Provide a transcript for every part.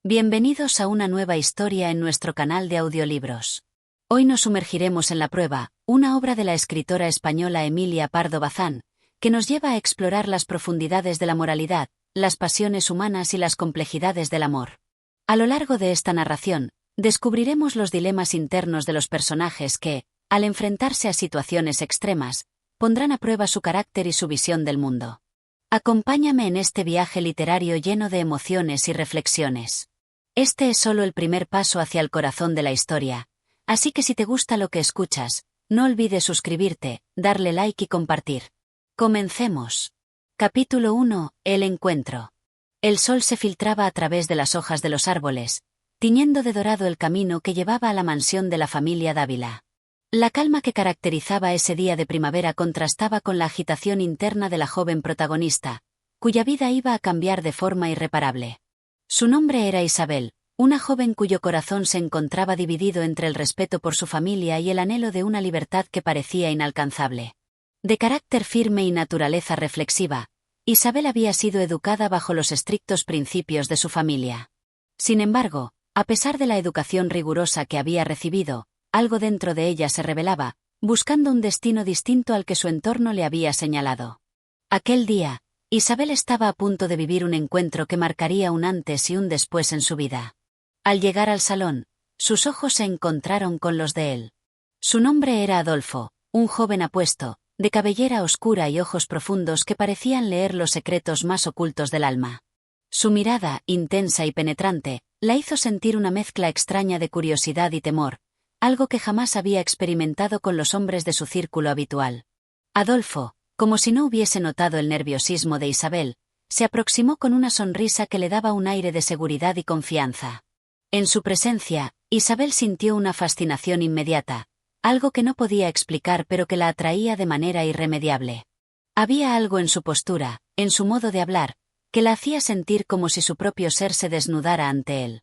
Bienvenidos a una nueva historia en nuestro canal de audiolibros. Hoy nos sumergiremos en La prueba, una obra de la escritora española Emilia Pardo Bazán, que nos lleva a explorar las profundidades de la moralidad, las pasiones humanas y las complejidades del amor. A lo largo de esta narración, descubriremos los dilemas internos de los personajes que, al enfrentarse a situaciones extremas, pondrán a prueba su carácter y su visión del mundo. Acompáñame en este viaje literario lleno de emociones y reflexiones. Este es solo el primer paso hacia el corazón de la historia, así que si te gusta lo que escuchas, no olvides suscribirte, darle like y compartir. Comencemos. Capítulo 1. El encuentro. El sol se filtraba a través de las hojas de los árboles, tiñendo de dorado el camino que llevaba a la mansión de la familia Dávila. La calma que caracterizaba ese día de primavera contrastaba con la agitación interna de la joven protagonista, cuya vida iba a cambiar de forma irreparable. Su nombre era Isabel, una joven cuyo corazón se encontraba dividido entre el respeto por su familia y el anhelo de una libertad que parecía inalcanzable. De carácter firme y naturaleza reflexiva, Isabel había sido educada bajo los estrictos principios de su familia. Sin embargo, a pesar de la educación rigurosa que había recibido, algo dentro de ella se rebelaba, buscando un destino distinto al que su entorno le había señalado. Aquel día, Isabel estaba a punto de vivir un encuentro que marcaría un antes y un después en su vida. Al llegar al salón, sus ojos se encontraron con los de él. Su nombre era Adolfo, un joven apuesto, de cabellera oscura y ojos profundos que parecían leer los secretos más ocultos del alma. Su mirada, intensa y penetrante, la hizo sentir una mezcla extraña de curiosidad y temor, algo que jamás había experimentado con los hombres de su círculo habitual. Adolfo, como si no hubiese notado el nerviosismo de Isabel, se aproximó con una sonrisa que le daba un aire de seguridad y confianza. En su presencia, Isabel sintió una fascinación inmediata, algo que no podía explicar pero que la atraía de manera irremediable. Había algo en su postura, en su modo de hablar, que la hacía sentir como si su propio ser se desnudara ante él.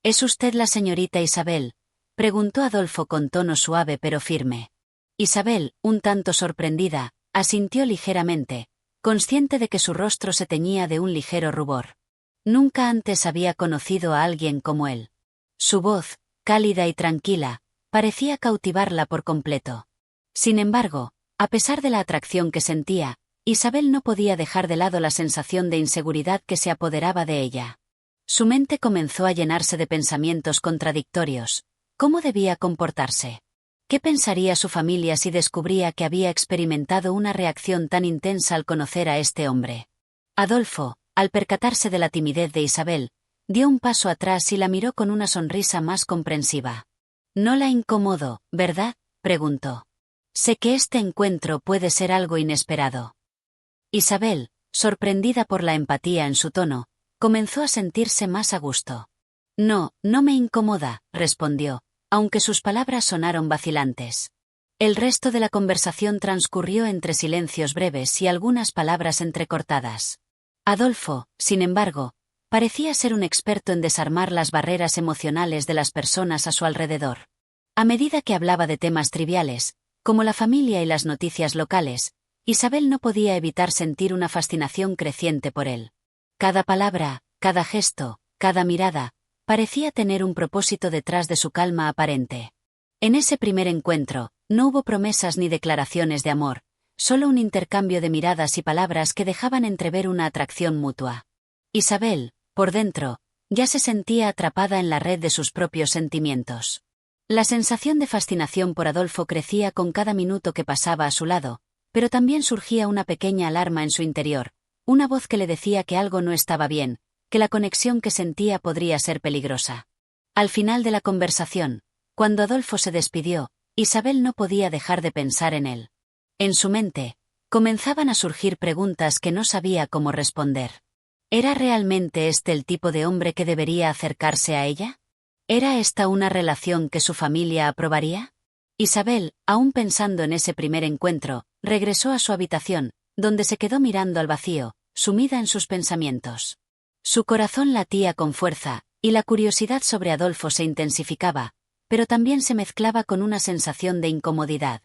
¿Es usted la señorita Isabel?, preguntó Adolfo con tono suave pero firme. Isabel, un tanto sorprendida, asintió ligeramente, consciente de que su rostro se teñía de un ligero rubor. Nunca antes había conocido a alguien como él. Su voz, cálida y tranquila, parecía cautivarla por completo. Sin embargo, a pesar de la atracción que sentía, Isabel no podía dejar de lado la sensación de inseguridad que se apoderaba de ella. Su mente comenzó a llenarse de pensamientos contradictorios. ¿Cómo debía comportarse? ¿Qué pensaría su familia si descubría que había experimentado una reacción tan intensa al conocer a este hombre? Adolfo, al percatarse de la timidez de Isabel, dio un paso atrás y la miró con una sonrisa más comprensiva. «No la incomodo, ¿verdad?», preguntó. «Sé que este encuentro puede ser algo inesperado». Isabel, sorprendida por la empatía en su tono, comenzó a sentirse más a gusto. «No, no me incomoda», respondió, aunque sus palabras sonaron vacilantes. El resto de la conversación transcurrió entre silencios breves y algunas palabras entrecortadas. Adolfo, sin embargo, parecía ser un experto en desarmar las barreras emocionales de las personas a su alrededor. A medida que hablaba de temas triviales, como la familia y las noticias locales, Isabel no podía evitar sentir una fascinación creciente por él. Cada palabra, cada gesto, cada mirada, parecía tener un propósito detrás de su calma aparente. En ese primer encuentro, no hubo promesas ni declaraciones de amor, solo un intercambio de miradas y palabras que dejaban entrever una atracción mutua. Isabel, por dentro, ya se sentía atrapada en la red de sus propios sentimientos. La sensación de fascinación por Adolfo crecía con cada minuto que pasaba a su lado, pero también surgía una pequeña alarma en su interior, una voz que le decía que algo no estaba bien, que la conexión que sentía podría ser peligrosa. Al final de la conversación, cuando Adolfo se despidió, Isabel no podía dejar de pensar en él. En su mente, comenzaban a surgir preguntas que no sabía cómo responder. ¿Era realmente este el tipo de hombre que debería acercarse a ella? ¿Era esta una relación que su familia aprobaría? Isabel, aún pensando en ese primer encuentro, regresó a su habitación, donde se quedó mirando al vacío, sumida en sus pensamientos. Su corazón latía con fuerza, y la curiosidad sobre Adolfo se intensificaba, pero también se mezclaba con una sensación de incomodidad.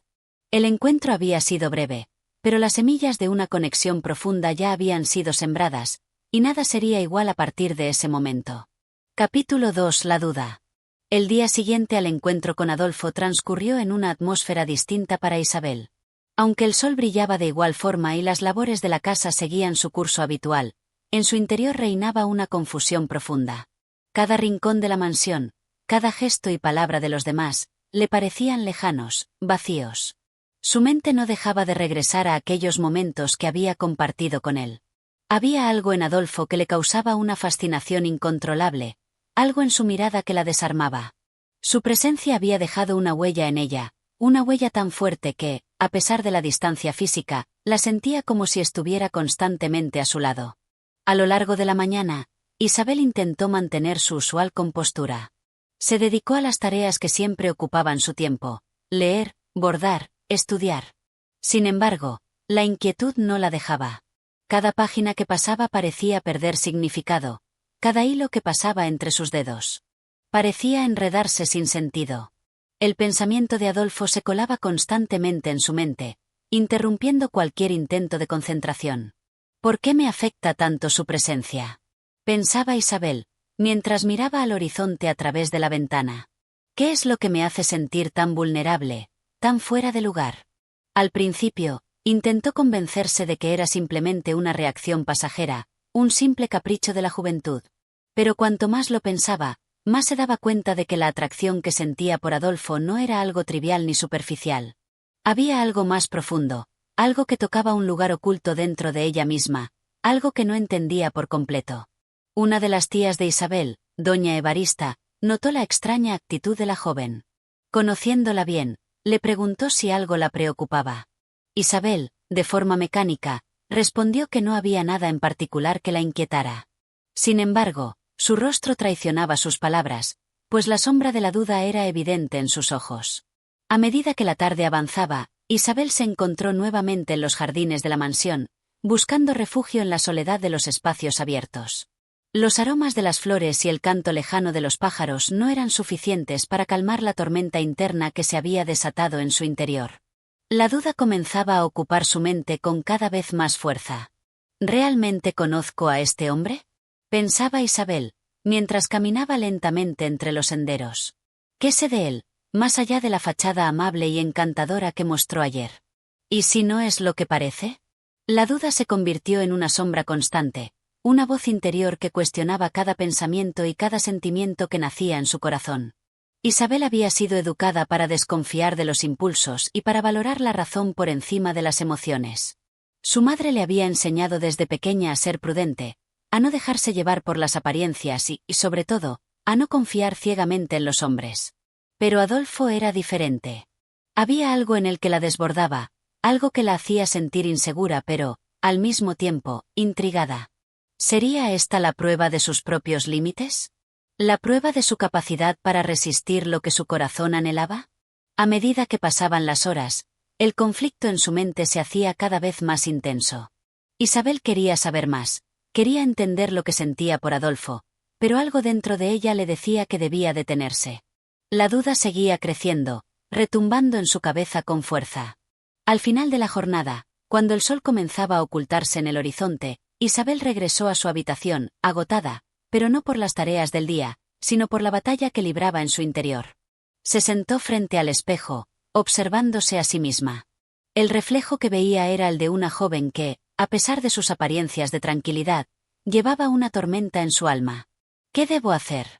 El encuentro había sido breve, pero las semillas de una conexión profunda ya habían sido sembradas, y nada sería igual a partir de ese momento. Capítulo 2. La duda. El día siguiente al encuentro con Adolfo transcurrió en una atmósfera distinta para Isabel. Aunque el sol brillaba de igual forma y las labores de la casa seguían su curso habitual, en su interior reinaba una confusión profunda. Cada rincón de la mansión, cada gesto y palabra de los demás, le parecían lejanos, vacíos. Su mente no dejaba de regresar a aquellos momentos que había compartido con él. Había algo en Adolfo que le causaba una fascinación incontrolable, algo en su mirada que la desarmaba. Su presencia había dejado una huella en ella, una huella tan fuerte que, a pesar de la distancia física, la sentía como si estuviera constantemente a su lado. A lo largo de la mañana, Isabel intentó mantener su usual compostura. Se dedicó a las tareas que siempre ocupaban su tiempo: leer, bordar, estudiar. Sin embargo, la inquietud no la dejaba. Cada página que pasaba parecía perder significado, cada hilo que pasaba entre sus dedos parecía enredarse sin sentido. El pensamiento de Adolfo se colaba constantemente en su mente, interrumpiendo cualquier intento de concentración. ¿Por qué me afecta tanto su presencia?, pensaba Isabel, mientras miraba al horizonte a través de la ventana. ¿Qué es lo que me hace sentir tan vulnerable, tan fuera de lugar? Al principio, intentó convencerse de que era simplemente una reacción pasajera, un simple capricho de la juventud. Pero cuanto más lo pensaba, más se daba cuenta de que la atracción que sentía por Adolfo no era algo trivial ni superficial. Había algo más profundo, algo que tocaba un lugar oculto dentro de ella misma, algo que no entendía por completo. Una de las tías de Isabel, doña Evarista, notó la extraña actitud de la joven. Conociéndola bien, le preguntó si algo la preocupaba. Isabel, de forma mecánica, respondió que no había nada en particular que la inquietara. Sin embargo, su rostro traicionaba sus palabras, pues la sombra de la duda era evidente en sus ojos. A medida que la tarde avanzaba, Isabel se encontró nuevamente en los jardines de la mansión, buscando refugio en la soledad de los espacios abiertos. Los aromas de las flores y el canto lejano de los pájaros no eran suficientes para calmar la tormenta interna que se había desatado en su interior. La duda comenzaba a ocupar su mente con cada vez más fuerza. ¿Realmente conozco a este hombre?, pensaba Isabel, mientras caminaba lentamente entre los senderos. ¿Qué sé de él, más allá de la fachada amable y encantadora que mostró ayer? ¿Y si no es lo que parece? La duda se convirtió en una sombra constante, una voz interior que cuestionaba cada pensamiento y cada sentimiento que nacía en su corazón. Isabel había sido educada para desconfiar de los impulsos y para valorar la razón por encima de las emociones. Su madre le había enseñado desde pequeña a ser prudente, a no dejarse llevar por las apariencias y, sobre todo, a no confiar ciegamente en los hombres. Pero Adolfo era diferente. Había algo en él que la desbordaba, algo que la hacía sentir insegura pero, al mismo tiempo, intrigada. ¿Sería esta la prueba de sus propios límites? ¿La prueba de su capacidad para resistir lo que su corazón anhelaba? A medida que pasaban las horas, el conflicto en su mente se hacía cada vez más intenso. Isabel quería saber más. Quería entender lo que sentía por Adolfo, pero algo dentro de ella le decía que debía detenerse. La duda seguía creciendo, retumbando en su cabeza con fuerza. Al final de la jornada, cuando el sol comenzaba a ocultarse en el horizonte, Isabel regresó a su habitación, agotada, pero no por las tareas del día, sino por la batalla que libraba en su interior. Se sentó frente al espejo, observándose a sí misma. El reflejo que veía era el de una joven que, a pesar de sus apariencias de tranquilidad, llevaba una tormenta en su alma. ¿Qué debo hacer?,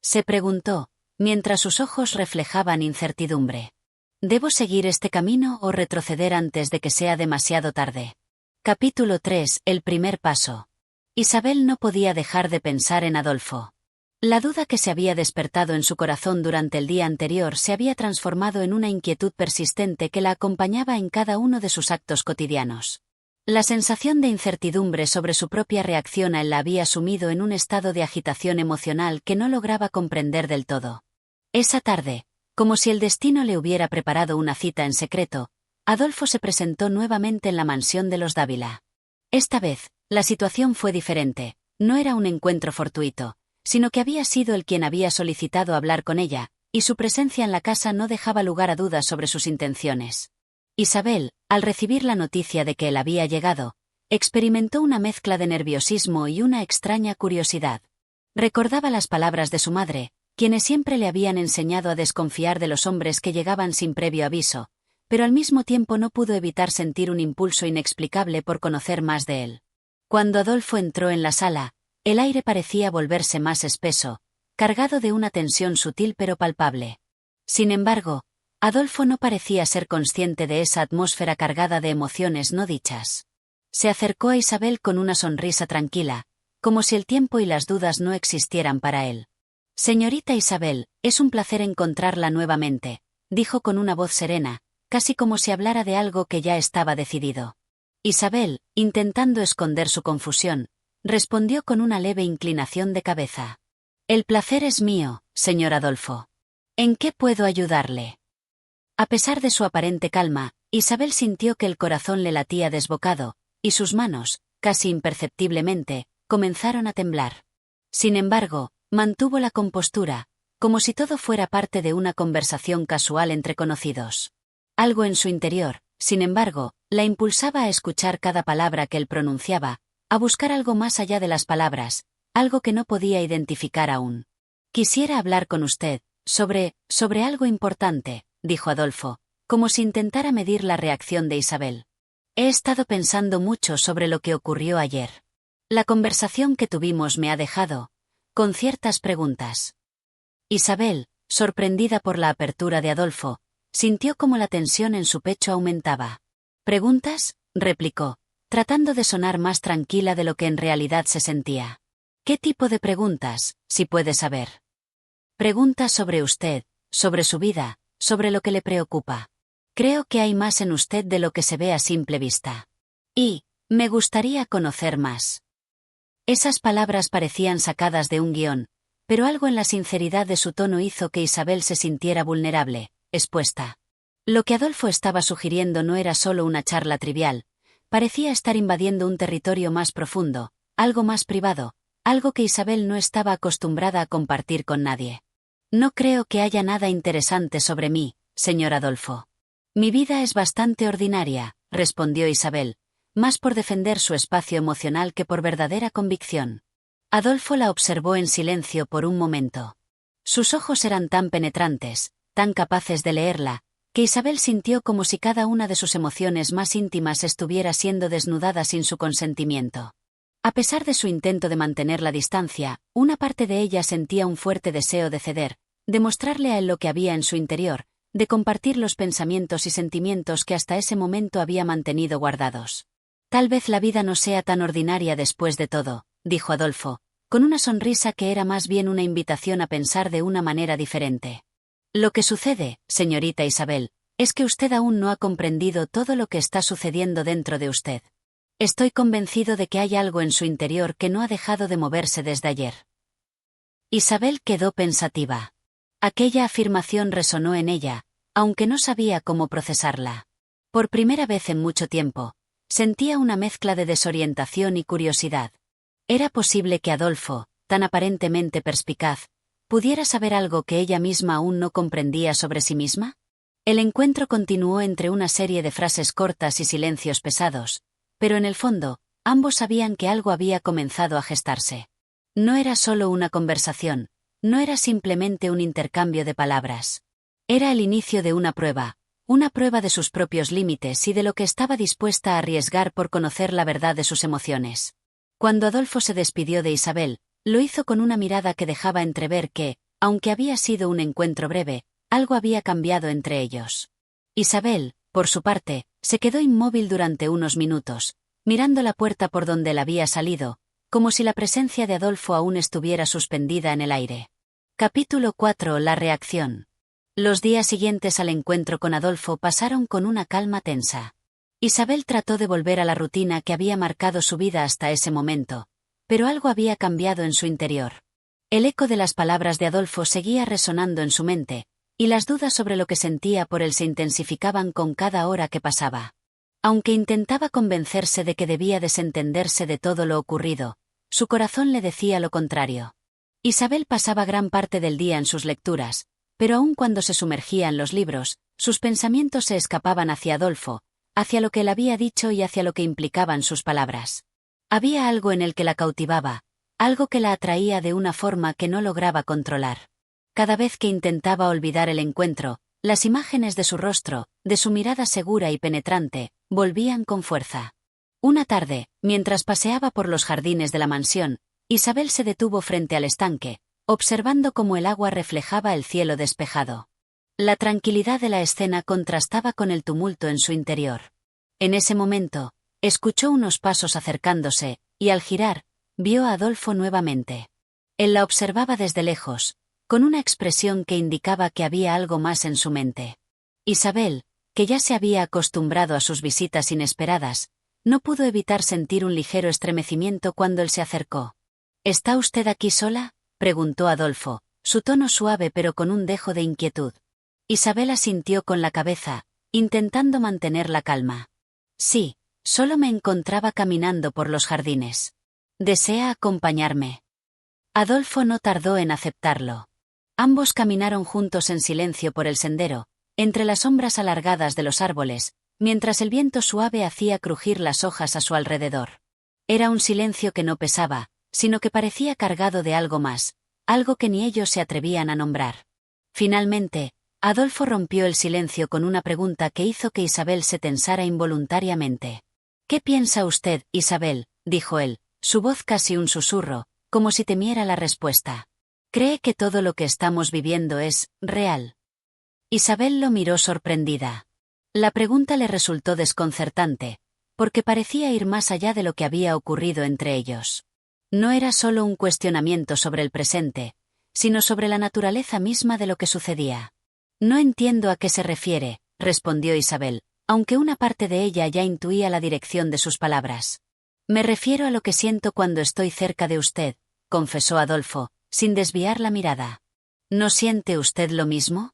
se preguntó, mientras sus ojos reflejaban incertidumbre. ¿Debo seguir este camino o retroceder antes de que sea demasiado tarde? Capítulo 3. El primer paso. Isabel no podía dejar de pensar en Adolfo. La duda que se había despertado en su corazón durante el día anterior se había transformado en una inquietud persistente que la acompañaba en cada uno de sus actos cotidianos. La sensación de incertidumbre sobre su propia reacción a él la había sumido en un estado de agitación emocional que no lograba comprender del todo. Esa tarde, como si el destino le hubiera preparado una cita en secreto, Adolfo se presentó nuevamente en la mansión de los Dávila. Esta vez, la situación fue diferente, no era un encuentro fortuito, sino que había sido él quien había solicitado hablar con ella, y su presencia en la casa no dejaba lugar a dudas sobre sus intenciones. Isabel, al recibir la noticia de que él había llegado, experimentó una mezcla de nerviosismo y una extraña curiosidad. Recordaba las palabras de su madre, quienes siempre le habían enseñado a desconfiar de los hombres que llegaban sin previo aviso, pero al mismo tiempo no pudo evitar sentir un impulso inexplicable por conocer más de él. Cuando Adolfo entró en la sala, el aire parecía volverse más espeso, cargado de una tensión sutil pero palpable. Sin embargo, Adolfo no parecía ser consciente de esa atmósfera cargada de emociones no dichas. Se acercó a Isabel con una sonrisa tranquila, como si el tiempo y las dudas no existieran para él. «Señorita Isabel, es un placer encontrarla nuevamente», dijo con una voz serena, casi como si hablara de algo que ya estaba decidido. Isabel, intentando esconder su confusión, respondió con una leve inclinación de cabeza. «El placer es mío, señor Adolfo. ¿En qué puedo ayudarle?» A pesar de su aparente calma, Isabel sintió que el corazón le latía desbocado, y sus manos, casi imperceptiblemente, comenzaron a temblar. Sin embargo, mantuvo la compostura, como si todo fuera parte de una conversación casual entre conocidos. Algo en su interior, sin embargo, la impulsaba a escuchar cada palabra que él pronunciaba, a buscar algo más allá de las palabras, algo que no podía identificar aún. «Quisiera hablar con usted, sobre algo importante», dijo Adolfo, como si intentara medir la reacción de Isabel. «He estado pensando mucho sobre lo que ocurrió ayer. La conversación que tuvimos me ha dejado con ciertas preguntas». Isabel, sorprendida por la apertura de Adolfo, sintió como la tensión en su pecho aumentaba. «¿Preguntas?», replicó, tratando de sonar más tranquila de lo que en realidad se sentía. «¿Qué tipo de preguntas, si puede saber?» «Preguntas sobre usted, sobre su vida, sobre lo que le preocupa. Creo que hay más en usted de lo que se ve a simple vista. Y me gustaría conocer más». Esas palabras parecían sacadas de un guión, pero algo en la sinceridad de su tono hizo que Isabel se sintiera vulnerable, expuesta. Lo que Adolfo estaba sugiriendo no era solo una charla trivial, parecía estar invadiendo un territorio más profundo, algo más privado, algo que Isabel no estaba acostumbrada a compartir con nadie. «No creo que haya nada interesante sobre mí, señor Adolfo. Mi vida es bastante ordinaria», respondió Isabel, más por defender su espacio emocional que por verdadera convicción. Adolfo la observó en silencio por un momento. Sus ojos eran tan penetrantes, tan capaces de leerla, que Isabel sintió como si cada una de sus emociones más íntimas estuviera siendo desnudada sin su consentimiento. A pesar de su intento de mantener la distancia, una parte de ella sentía un fuerte deseo de ceder, de mostrarle a él lo que había en su interior, de compartir los pensamientos y sentimientos que hasta ese momento había mantenido guardados. «Tal vez la vida no sea tan ordinaria después de todo», dijo Adolfo, con una sonrisa que era más bien una invitación a pensar de una manera diferente. «Lo que sucede, señorita Isabel, es que usted aún no ha comprendido todo lo que está sucediendo dentro de usted. Estoy convencido de que hay algo en su interior que no ha dejado de moverse desde ayer». Isabel quedó pensativa. Aquella afirmación resonó en ella, aunque no sabía cómo procesarla. Por primera vez en mucho tiempo, sentía una mezcla de desorientación y curiosidad. ¿Era posible que Adolfo, tan aparentemente perspicaz, pudiera saber algo que ella misma aún no comprendía sobre sí misma? El encuentro continuó entre una serie de frases cortas y silencios pesados, pero en el fondo, ambos sabían que algo había comenzado a gestarse. No era solo una conversación, no era simplemente un intercambio de palabras. Era el inicio de una prueba de sus propios límites y de lo que estaba dispuesta a arriesgar por conocer la verdad de sus emociones. Cuando Adolfo se despidió de Isabel, lo hizo con una mirada que dejaba entrever que, aunque había sido un encuentro breve, algo había cambiado entre ellos. Isabel, por su parte, se quedó inmóvil durante unos minutos, mirando la puerta por donde él había salido, como si la presencia de Adolfo aún estuviera suspendida en el aire. Capítulo 4. La reacción. Los días siguientes al encuentro con Adolfo pasaron con una calma tensa. Isabel trató de volver a la rutina que había marcado su vida hasta ese momento, pero algo había cambiado en su interior. El eco de las palabras de Adolfo seguía resonando en su mente, y las dudas sobre lo que sentía por él se intensificaban con cada hora que pasaba. Aunque intentaba convencerse de que debía desentenderse de todo lo ocurrido, su corazón le decía lo contrario. Isabel pasaba gran parte del día en sus lecturas, pero aun cuando se sumergía en los libros, sus pensamientos se escapaban hacia Adolfo, hacia lo que él había dicho y hacia lo que implicaban sus palabras. Había algo en él que la cautivaba, algo que la atraía de una forma que no lograba controlar. Cada vez que intentaba olvidar el encuentro, las imágenes de su rostro, de su mirada segura y penetrante, volvían con fuerza. Una tarde, mientras paseaba por los jardines de la mansión, Isabel se detuvo frente al estanque, observando cómo el agua reflejaba el cielo despejado. La tranquilidad de la escena contrastaba con el tumulto en su interior. En ese momento, escuchó unos pasos acercándose, y al girar, vio a Adolfo nuevamente. Él la observaba desde lejos, con una expresión que indicaba que había algo más en su mente. Isabel, que ya se había acostumbrado a sus visitas inesperadas, no pudo evitar sentir un ligero estremecimiento cuando él se acercó. ¿Está usted aquí sola?, preguntó Adolfo, su tono suave pero con un dejo de inquietud. Isabel asintió con la cabeza, intentando mantener la calma. Sí, solo me encontraba caminando por los jardines. ¿Desea acompañarme? Adolfo no tardó en aceptarlo. Ambos caminaron juntos en silencio por el sendero, entre las sombras alargadas de los árboles, mientras el viento suave hacía crujir las hojas a su alrededor. Era un silencio que no pesaba, sino que parecía cargado de algo más, algo que ni ellos se atrevían a nombrar. Finalmente, Adolfo rompió el silencio con una pregunta que hizo que Isabel se tensara involuntariamente. «¿Qué piensa usted, Isabel?», dijo él, su voz casi un susurro, como si temiera la respuesta. «¿Cree que todo lo que estamos viviendo es real?». Isabel lo miró sorprendida. La pregunta le resultó desconcertante, porque parecía ir más allá de lo que había ocurrido entre ellos. No era solo un cuestionamiento sobre el presente, sino sobre la naturaleza misma de lo que sucedía. «No entiendo a qué se refiere», respondió Isabel, aunque una parte de ella ya intuía la dirección de sus palabras. «Me refiero a lo que siento cuando estoy cerca de usted», confesó Adolfo, sin desviar la mirada. «¿No siente usted lo mismo?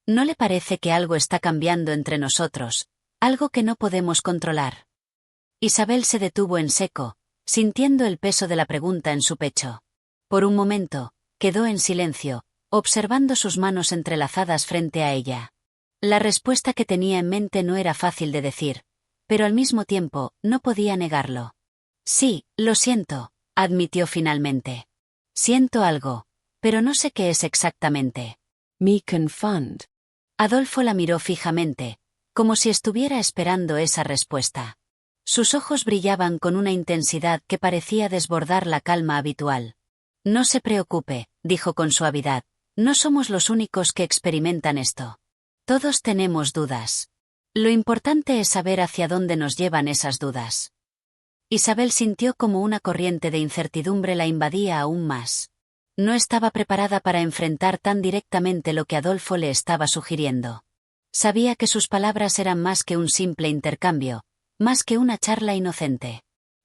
¿No le parece que algo está cambiando entre nosotros, algo que no podemos controlar?» Isabel se detuvo en seco, sintiendo el peso de la pregunta en su pecho. Por un momento, quedó en silencio, observando sus manos entrelazadas frente a ella. La respuesta que tenía en mente no era fácil de decir, pero al mismo tiempo, no podía negarlo. «Sí, lo siento», admitió finalmente. «Siento algo, pero no sé qué es exactamente». Me confund. Adolfo la miró fijamente, como si estuviera esperando esa respuesta. Sus ojos brillaban con una intensidad que parecía desbordar la calma habitual. «No se preocupe», dijo con suavidad, «no somos los únicos que experimentan esto. Todos tenemos dudas. Lo importante es saber hacia dónde nos llevan esas dudas». Isabel sintió como una corriente de incertidumbre la invadía aún más. No estaba preparada para enfrentar tan directamente lo que Adolfo le estaba sugiriendo. Sabía que sus palabras eran más que un simple intercambio, más que una charla inocente.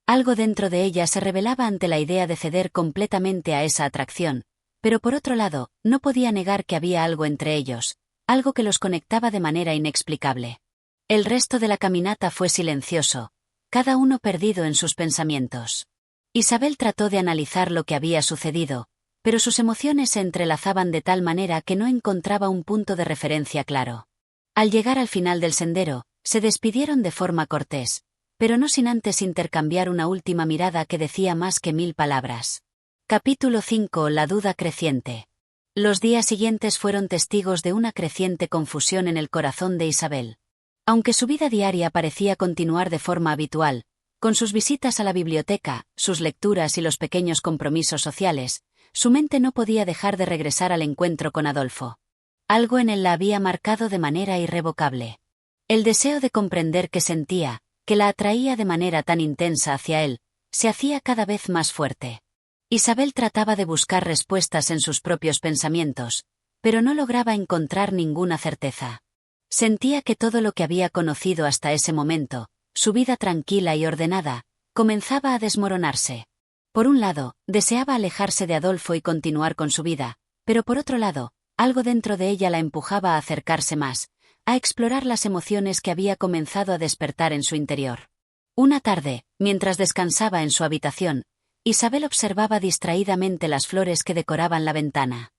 Algo dentro de ella se rebelaba ante la idea de ceder completamente a esa atracción, pero por otro lado, no podía negar que había algo entre ellos, algo que los conectaba de manera inexplicable. El resto de la caminata fue silencioso, cada uno perdido en sus pensamientos. Isabel trató de analizar lo que había sucedido, pero sus emociones se entrelazaban de tal manera que no encontraba un punto de referencia claro. Al llegar al final del sendero, se despidieron de forma cortés, pero no sin antes intercambiar una última mirada que decía más que 1000 palabras. Capítulo 5. La duda creciente. Los días siguientes fueron testigos de una creciente confusión en el corazón de Isabel. Aunque su vida diaria parecía continuar de forma habitual, con sus visitas a la biblioteca, sus lecturas y los pequeños compromisos sociales, su mente no podía dejar de regresar al encuentro con Adolfo. Algo en él la había marcado de manera irrevocable. El deseo de comprender qué sentía, que la atraía de manera tan intensa hacia él, se hacía cada vez más fuerte. Isabel trataba de buscar respuestas en sus propios pensamientos, pero no lograba encontrar ninguna certeza. Sentía que todo lo que había conocido hasta ese momento, su vida tranquila y ordenada, comenzaba a desmoronarse. Por un lado, deseaba alejarse de Adolfo y continuar con su vida, pero por otro lado, algo dentro de ella la empujaba a acercarse más, a explorar las emociones que había comenzado a despertar en su interior. Una tarde, mientras descansaba en su habitación, Isabel observaba distraídamente las flores que decoraban la ventana.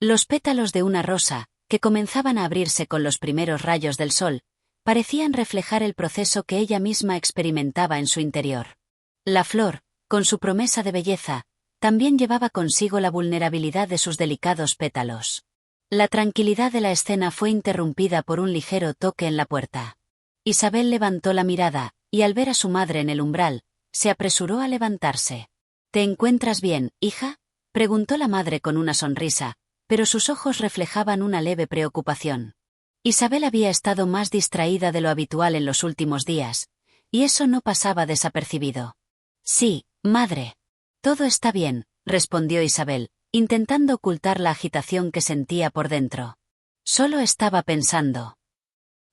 Los pétalos de una rosa, que comenzaban a abrirse con los primeros rayos del sol, parecían reflejar el proceso que ella misma experimentaba en su interior. La flor, con su promesa de belleza, también llevaba consigo la vulnerabilidad de sus delicados pétalos. La tranquilidad de la escena fue interrumpida por un ligero toque en la puerta. Isabel levantó la mirada, y al ver a su madre en el umbral, se apresuró a levantarse. ¿Te encuentras bien, hija?, preguntó la madre con una sonrisa, pero sus ojos reflejaban una leve preocupación. Isabel había estado más distraída de lo habitual en los últimos días, y eso no pasaba desapercibido. Sí, madre. Todo está bien, respondió Isabel, intentando ocultar la agitación que sentía por dentro. Solo estaba pensando.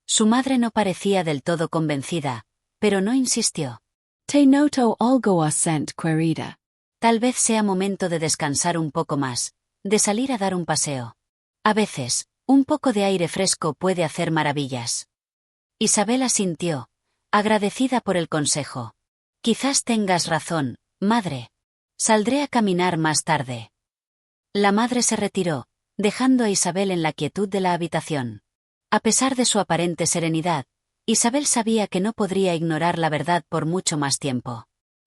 Su madre no parecía del todo convencida, pero no insistió. Te noto algo ausente, querida. Tal vez sea momento de descansar un poco más, de salir a dar un paseo. A veces, un poco de aire fresco puede hacer maravillas. Isabel asintió, agradecida por el consejo. Quizás tengas razón, madre. Saldré a caminar más tarde. La madre se retiró, dejando a Isabel en la quietud de la habitación. A pesar de su aparente serenidad, Isabel sabía que no podría ignorar la verdad por mucho más tiempo.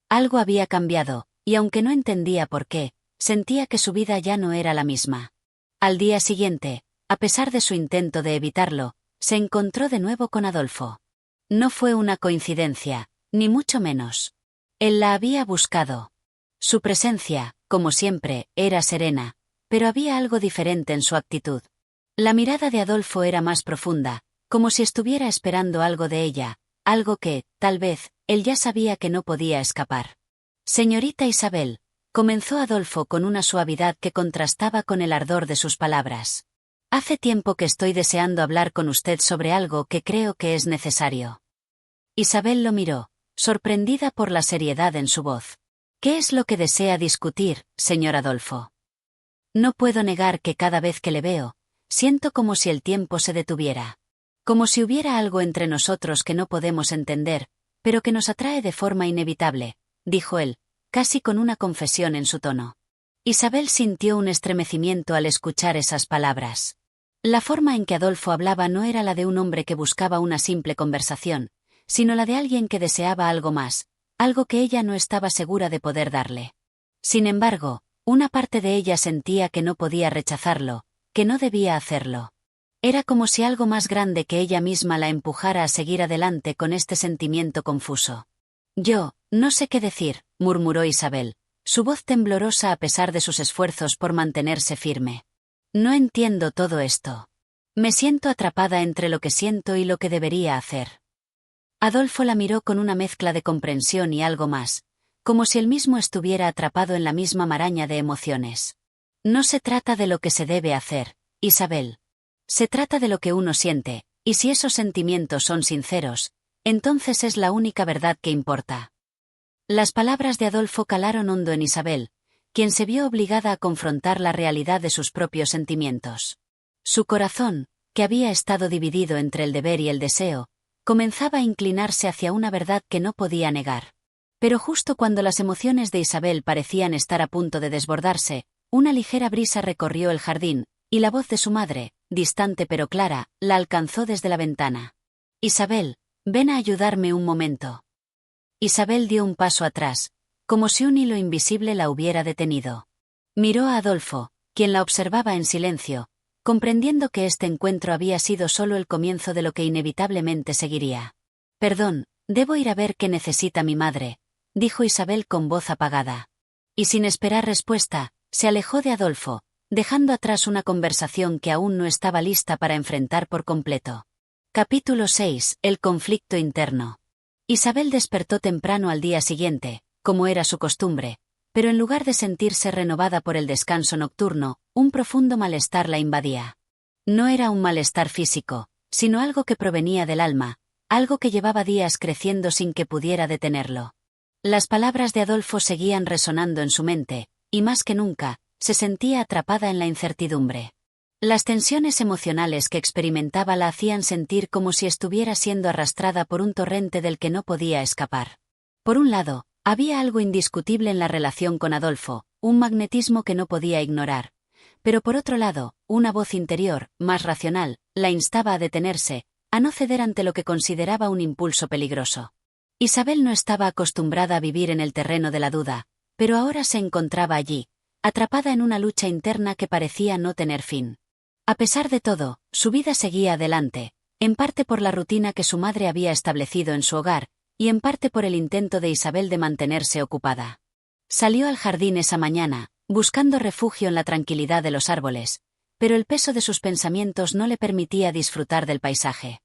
Algo había cambiado, y aunque no entendía por qué, sentía que su vida ya no era la misma. Al día siguiente, a pesar de su intento de evitarlo, se encontró de nuevo con Adolfo. No fue una coincidencia, ni mucho menos. Él la había buscado. Su presencia, como siempre, era serena, pero había algo diferente en su actitud. La mirada de Adolfo era más profunda, como si estuviera esperando algo de ella, algo que, tal vez, él ya sabía que no podía escapar. Señorita Isabel, comenzó Adolfo con una suavidad que contrastaba con el ardor de sus palabras. Hace tiempo que estoy deseando hablar con usted sobre algo que creo que es necesario. Isabel lo miró, sorprendida por la seriedad en su voz. ¿Qué es lo que desea discutir, señor Adolfo? No puedo negar que cada vez que le veo, siento como si el tiempo se detuviera. Como si hubiera algo entre nosotros que no podemos entender, pero que nos atrae de forma inevitable, dijo él, casi con una confesión en su tono. Isabel sintió un estremecimiento al escuchar esas palabras. La forma en que Adolfo hablaba no era la de un hombre que buscaba una simple conversación, sino la de alguien que deseaba algo más, algo que ella no estaba segura de poder darle. Sin embargo, una parte de ella sentía que no podía rechazarlo, que no debía hacerlo. Era como si algo más grande que ella misma la empujara a seguir adelante con este sentimiento confuso. Yo, no sé qué decir, murmuró Isabel, su voz temblorosa a pesar de sus esfuerzos por mantenerse firme. No entiendo todo esto. Me siento atrapada entre lo que siento y lo que debería hacer. Adolfo la miró con una mezcla de comprensión y algo más, como si él mismo estuviera atrapado en la misma maraña de emociones. No se trata de lo que se debe hacer, Isabel. Se trata de lo que uno siente, y si esos sentimientos son sinceros, entonces es la única verdad que importa. Las palabras de Adolfo calaron hondo en Isabel, quien se vio obligada a confrontar la realidad de sus propios sentimientos. Su corazón, que había estado dividido entre el deber y el deseo, comenzaba a inclinarse hacia una verdad que no podía negar. Pero justo cuando las emociones de Isabel parecían estar a punto de desbordarse, una ligera brisa recorrió el jardín, y la voz de su madre, distante pero clara, la alcanzó desde la ventana. Isabel, ven a ayudarme un momento. Isabel dio un paso atrás, como si un hilo invisible la hubiera detenido. Miró a Adolfo, quien la observaba en silencio, comprendiendo que este encuentro había sido solo el comienzo de lo que inevitablemente seguiría. Perdón, debo ir a ver qué necesita mi madre, dijo Isabel con voz apagada. Y sin esperar respuesta, se alejó de Adolfo, dejando atrás una conversación que aún no estaba lista para enfrentar por completo. Capítulo 6. El conflicto interno. Isabel despertó temprano al día siguiente, como era su costumbre, pero en lugar de sentirse renovada por el descanso nocturno, un profundo malestar la invadía. No era un malestar físico, sino algo que provenía del alma, algo que llevaba días creciendo sin que pudiera detenerlo. Las palabras de Adolfo seguían resonando en su mente, y más que nunca, se sentía atrapada en la incertidumbre. Las tensiones emocionales que experimentaba la hacían sentir como si estuviera siendo arrastrada por un torrente del que no podía escapar. Por un lado, había algo indiscutible en la relación con Adolfo, un magnetismo que no podía ignorar. Pero por otro lado, una voz interior, más racional, la instaba a detenerse, a no ceder ante lo que consideraba un impulso peligroso. Isabel no estaba acostumbrada a vivir en el terreno de la duda, pero ahora se encontraba allí, atrapada en una lucha interna que parecía no tener fin. A pesar de todo, su vida seguía adelante, en parte por la rutina que su madre había establecido en su hogar, y en parte por el intento de Isabel de mantenerse ocupada. Salió al jardín esa mañana, buscando refugio en la tranquilidad de los árboles, pero el peso de sus pensamientos no le permitía disfrutar del paisaje.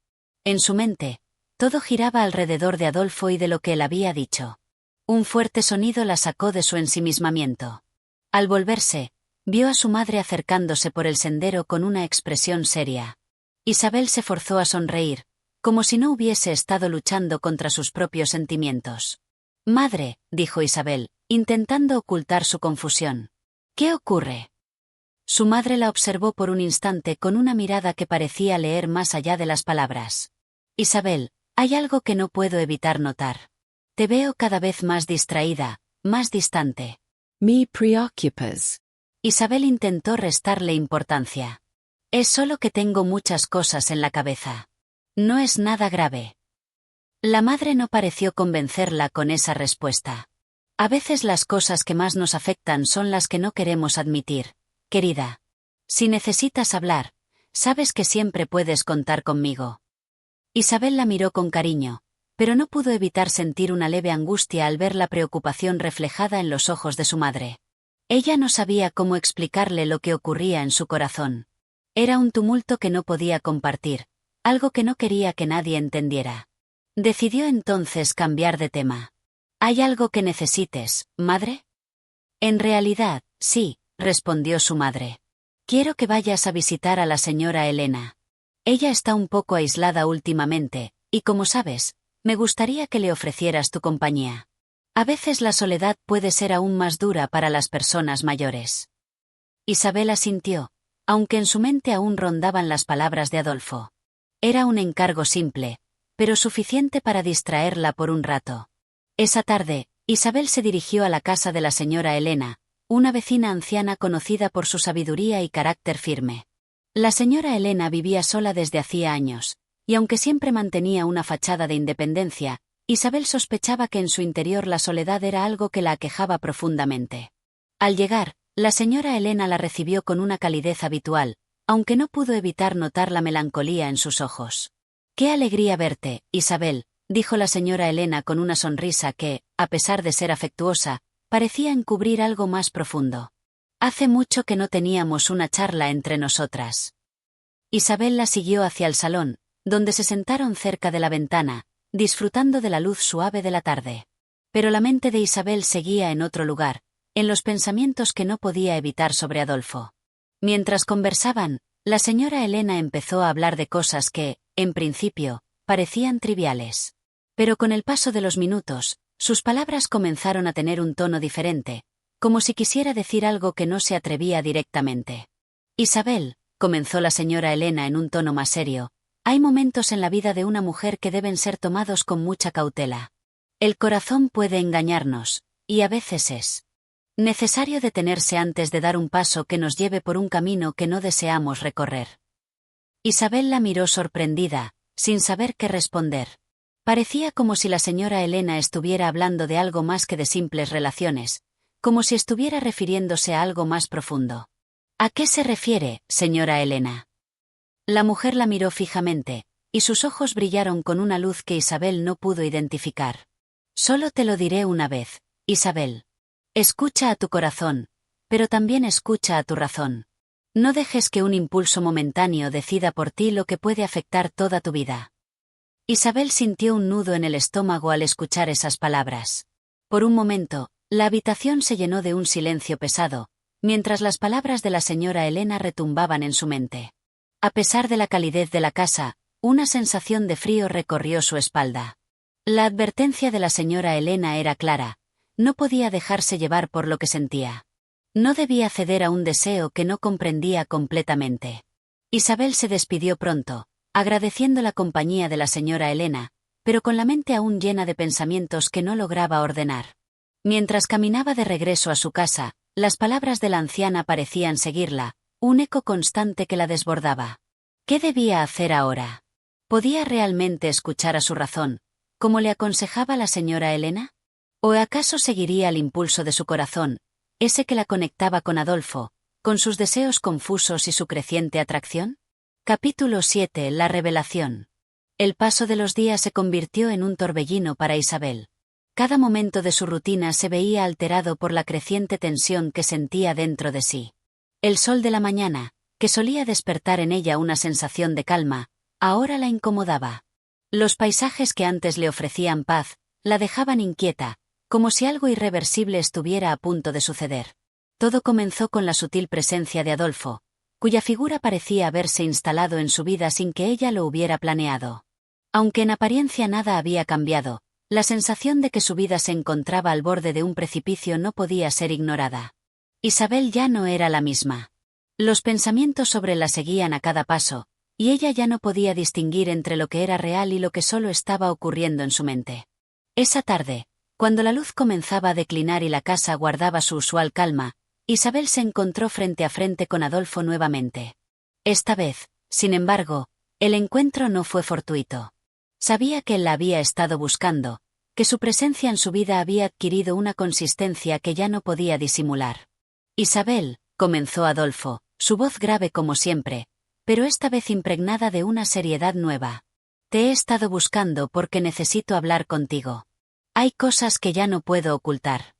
En su mente, todo giraba alrededor de Adolfo y de lo que él había dicho. Un fuerte sonido la sacó de su ensimismamiento. Al volverse, vio a su madre acercándose por el sendero con una expresión seria. Isabel se forzó a sonreír, como si no hubiese estado luchando contra sus propios sentimientos. «Madre», dijo Isabel, intentando ocultar su confusión. «¿Qué ocurre?» Su madre la observó por un instante con una mirada que parecía leer más allá de las palabras. «Isabel, hay algo que no puedo evitar notar. Te veo cada vez más distraída, más distante». Me preocupas. Isabel intentó restarle importancia. «Es solo que tengo muchas cosas en la cabeza. No es nada grave». La madre no pareció convencerla con esa respuesta. «A veces las cosas que más nos afectan son las que no queremos admitir, querida. Si necesitas hablar, sabes que siempre puedes contar conmigo». Isabel la miró con cariño, pero no pudo evitar sentir una leve angustia al ver la preocupación reflejada en los ojos de su madre. Ella no sabía cómo explicarle lo que ocurría en su corazón. Era un tumulto que no podía compartir, algo que no quería que nadie entendiera. Decidió entonces cambiar de tema. «¿Hay algo que necesites, madre?» «En realidad, sí», respondió su madre. «Quiero que vayas a visitar a la señora Elena. Ella está un poco aislada últimamente, y como sabes, me gustaría que le ofrecieras tu compañía. A veces la soledad puede ser aún más dura para las personas mayores». Isabel asintió, aunque en su mente aún rondaban las palabras de Adolfo. Era un encargo simple, pero suficiente para distraerla por un rato. Esa tarde, Isabel se dirigió a la casa de la señora Elena, una vecina anciana conocida por su sabiduría y carácter firme. La señora Elena vivía sola desde hacía años, y aunque siempre mantenía una fachada de independencia, Isabel sospechaba que en su interior la soledad era algo que la aquejaba profundamente. Al llegar, la señora Elena la recibió con una calidez habitual, aunque no pudo evitar notar la melancolía en sus ojos. «Qué alegría verte, Isabel», dijo la señora Elena con una sonrisa que, a pesar de ser afectuosa, parecía encubrir algo más profundo. «Hace mucho que no teníamos una charla entre nosotras». Isabel la siguió hacia el salón, donde se sentaron cerca de la ventana, disfrutando de la luz suave de la tarde. Pero la mente de Isabel seguía en otro lugar, en los pensamientos que no podía evitar sobre Adolfo. Mientras conversaban, la señora Elena empezó a hablar de cosas que, en principio, parecían triviales. Pero con el paso de los minutos, sus palabras comenzaron a tener un tono diferente, como si quisiera decir algo que no se atrevía directamente. «Isabel», comenzó la señora Elena en un tono más serio, «hay momentos en la vida de una mujer que deben ser tomados con mucha cautela. El corazón puede engañarnos, y a veces es necesario detenerse antes de dar un paso que nos lleve por un camino que no deseamos recorrer». Isabel la miró sorprendida, sin saber qué responder. Parecía como si la señora Elena estuviera hablando de algo más que de simples relaciones, como si estuviera refiriéndose a algo más profundo. «¿A qué se refiere, señora Elena?» La mujer la miró fijamente, y sus ojos brillaron con una luz que Isabel no pudo identificar. «Solo te lo diré una vez, Isabel. Escucha a tu corazón, pero también escucha a tu razón. No dejes que un impulso momentáneo decida por ti lo que puede afectar toda tu vida». Isabel sintió un nudo en el estómago al escuchar esas palabras. Por un momento, la habitación se llenó de un silencio pesado, mientras las palabras de la señora Elena retumbaban en su mente. A pesar de la calidez de la casa, una sensación de frío recorrió su espalda. La advertencia de la señora Elena era clara: no podía dejarse llevar por lo que sentía. No debía ceder a un deseo que no comprendía completamente. Isabel se despidió pronto, agradeciendo la compañía de la señora Elena, pero con la mente aún llena de pensamientos que no lograba ordenar. Mientras caminaba de regreso a su casa, las palabras de la anciana parecían seguirla, un eco constante que la desbordaba. ¿Qué debía hacer ahora? ¿Podía realmente escuchar a su razón, como le aconsejaba la señora Elena? ¿O acaso seguiría el impulso de su corazón, ese que la conectaba con Adolfo, con sus deseos confusos y su creciente atracción? Capítulo 7. La revelación. El paso de los días se convirtió en un torbellino para Isabel. Cada momento de su rutina se veía alterado por la creciente tensión que sentía dentro de sí. El sol de la mañana, que solía despertar en ella una sensación de calma, ahora la incomodaba. Los paisajes que antes le ofrecían paz, la dejaban inquieta, como si algo irreversible estuviera a punto de suceder. Todo comenzó con la sutil presencia de Adolfo, cuya figura parecía haberse instalado en su vida sin que ella lo hubiera planeado. Aunque en apariencia nada había cambiado, la sensación de que su vida se encontraba al borde de un precipicio no podía ser ignorada. Isabel ya no era la misma. Los pensamientos sobre la seguían a cada paso, y ella ya no podía distinguir entre lo que era real y lo que solo estaba ocurriendo en su mente. Esa tarde, cuando la luz comenzaba a declinar y la casa guardaba su usual calma, Isabel se encontró frente a frente con Adolfo nuevamente. Esta vez, sin embargo, el encuentro no fue fortuito. Sabía que él la había estado buscando, que su presencia en su vida había adquirido una consistencia que ya no podía disimular. Isabel, comenzó Adolfo, su voz grave como siempre, pero esta vez impregnada de una seriedad nueva. Te he estado buscando porque necesito hablar contigo. Hay cosas que ya no puedo ocultar.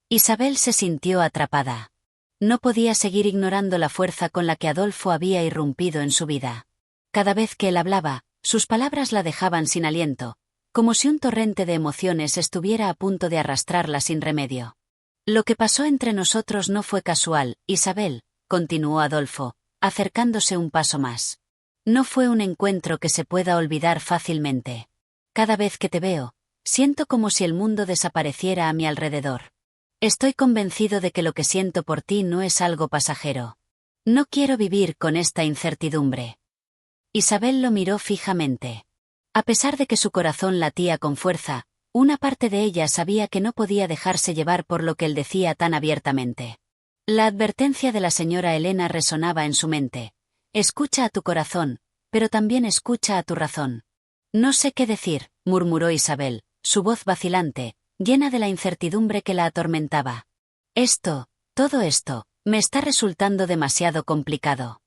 Isabel se sintió atrapada. No podía seguir ignorando la fuerza con la que Adolfo había irrumpido en su vida. Cada vez que él hablaba, sus palabras la dejaban sin aliento, como si un torrente de emociones estuviera a punto de arrastrarla sin remedio. Lo que pasó entre nosotros no fue casual, Isabel, continuó Adolfo, acercándose un paso más. No fue un encuentro que se pueda olvidar fácilmente. Cada vez que te veo, siento como si el mundo desapareciera a mi alrededor. Estoy convencido de que lo que siento por ti no es algo pasajero. No quiero vivir con esta incertidumbre. Isabel lo miró fijamente. A pesar de que su corazón latía con fuerza, una parte de ella sabía que no podía dejarse llevar por lo que él decía tan abiertamente. La advertencia de la señora Elena resonaba en su mente. Escucha a tu corazón, pero también escucha a tu razón. No sé qué decir, murmuró Isabel, su voz vacilante, llena de la incertidumbre que la atormentaba. Todo esto, me está resultando demasiado complicado.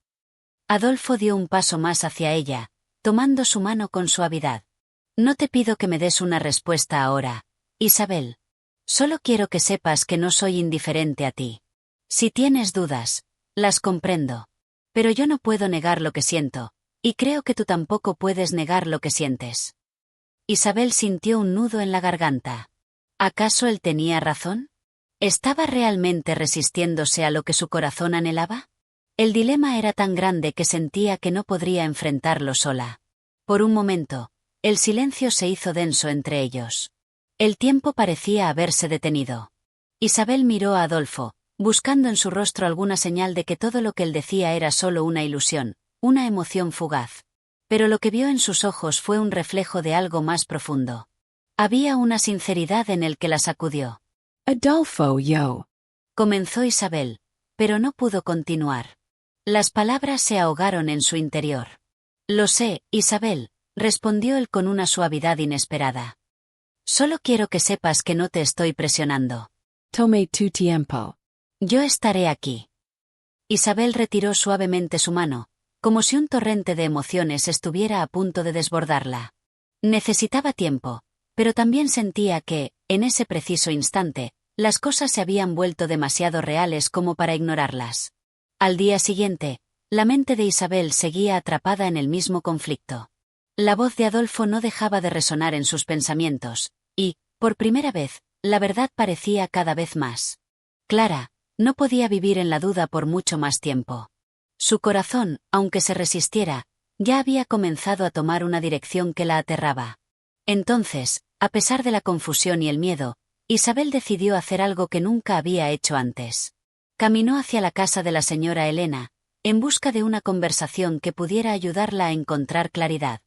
Adolfo dio un paso más hacia ella, tomando su mano con suavidad. No te pido que me des una respuesta ahora, Isabel. Solo quiero que sepas que no soy indiferente a ti. Si tienes dudas, las comprendo. Pero yo no puedo negar lo que siento, y creo que tú tampoco puedes negar lo que sientes. Isabel sintió un nudo en la garganta. ¿Acaso él tenía razón? ¿Estaba realmente resistiéndose a lo que su corazón anhelaba? El dilema era tan grande que sentía que no podría enfrentarlo sola. Por un momento, el silencio se hizo denso entre ellos. El tiempo parecía haberse detenido. Isabel miró a Adolfo, buscando en su rostro alguna señal de que todo lo que él decía era solo una ilusión, una emoción fugaz. Pero lo que vio en sus ojos fue un reflejo de algo más profundo. Había una sinceridad en el que la sacudió. Adolfo, yo. Comenzó Isabel, pero no pudo continuar. Las palabras se ahogaron en su interior. Lo sé, Isabel, respondió él con una suavidad inesperada. Solo quiero que sepas que no te estoy presionando. Tome tu tiempo. Yo estaré aquí. Isabel retiró suavemente su mano, como si un torrente de emociones estuviera a punto de desbordarla. Necesitaba tiempo, pero también sentía que, en ese preciso instante, las cosas se habían vuelto demasiado reales como para ignorarlas. Al día siguiente, la mente de Isabel seguía atrapada en el mismo conflicto. La voz de Adolfo no dejaba de resonar en sus pensamientos, y, por primera vez, la verdad parecía cada vez más clara. No podía vivir en la duda por mucho más tiempo. Su corazón, aunque se resistiera, ya había comenzado a tomar una dirección que la aterraba. Entonces, a pesar de la confusión y el miedo, Isabel decidió hacer algo que nunca había hecho antes. Caminó hacia la casa de la señora Elena, en busca de una conversación que pudiera ayudarla a encontrar claridad.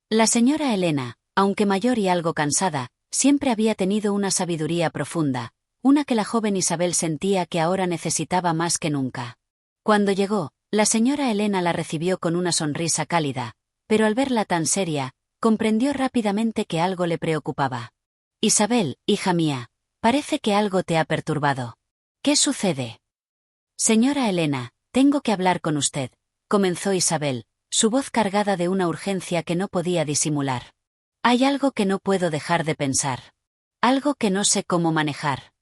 La señora Elena, aunque mayor y algo cansada, siempre había tenido una sabiduría profunda, una que la joven Isabel sentía que ahora necesitaba más que nunca. Cuando llegó, la señora Elena la recibió con una sonrisa cálida, pero al verla tan seria, comprendió rápidamente que algo le preocupaba. Isabel, hija mía, Parece que algo te ha perturbado. ¿Qué sucede? Señora Elena, tengo que hablar con usted, comenzó Isabel, su voz cargada de una urgencia que no podía disimular. Hay algo que no puedo dejar de pensar. Algo que no sé cómo manejar.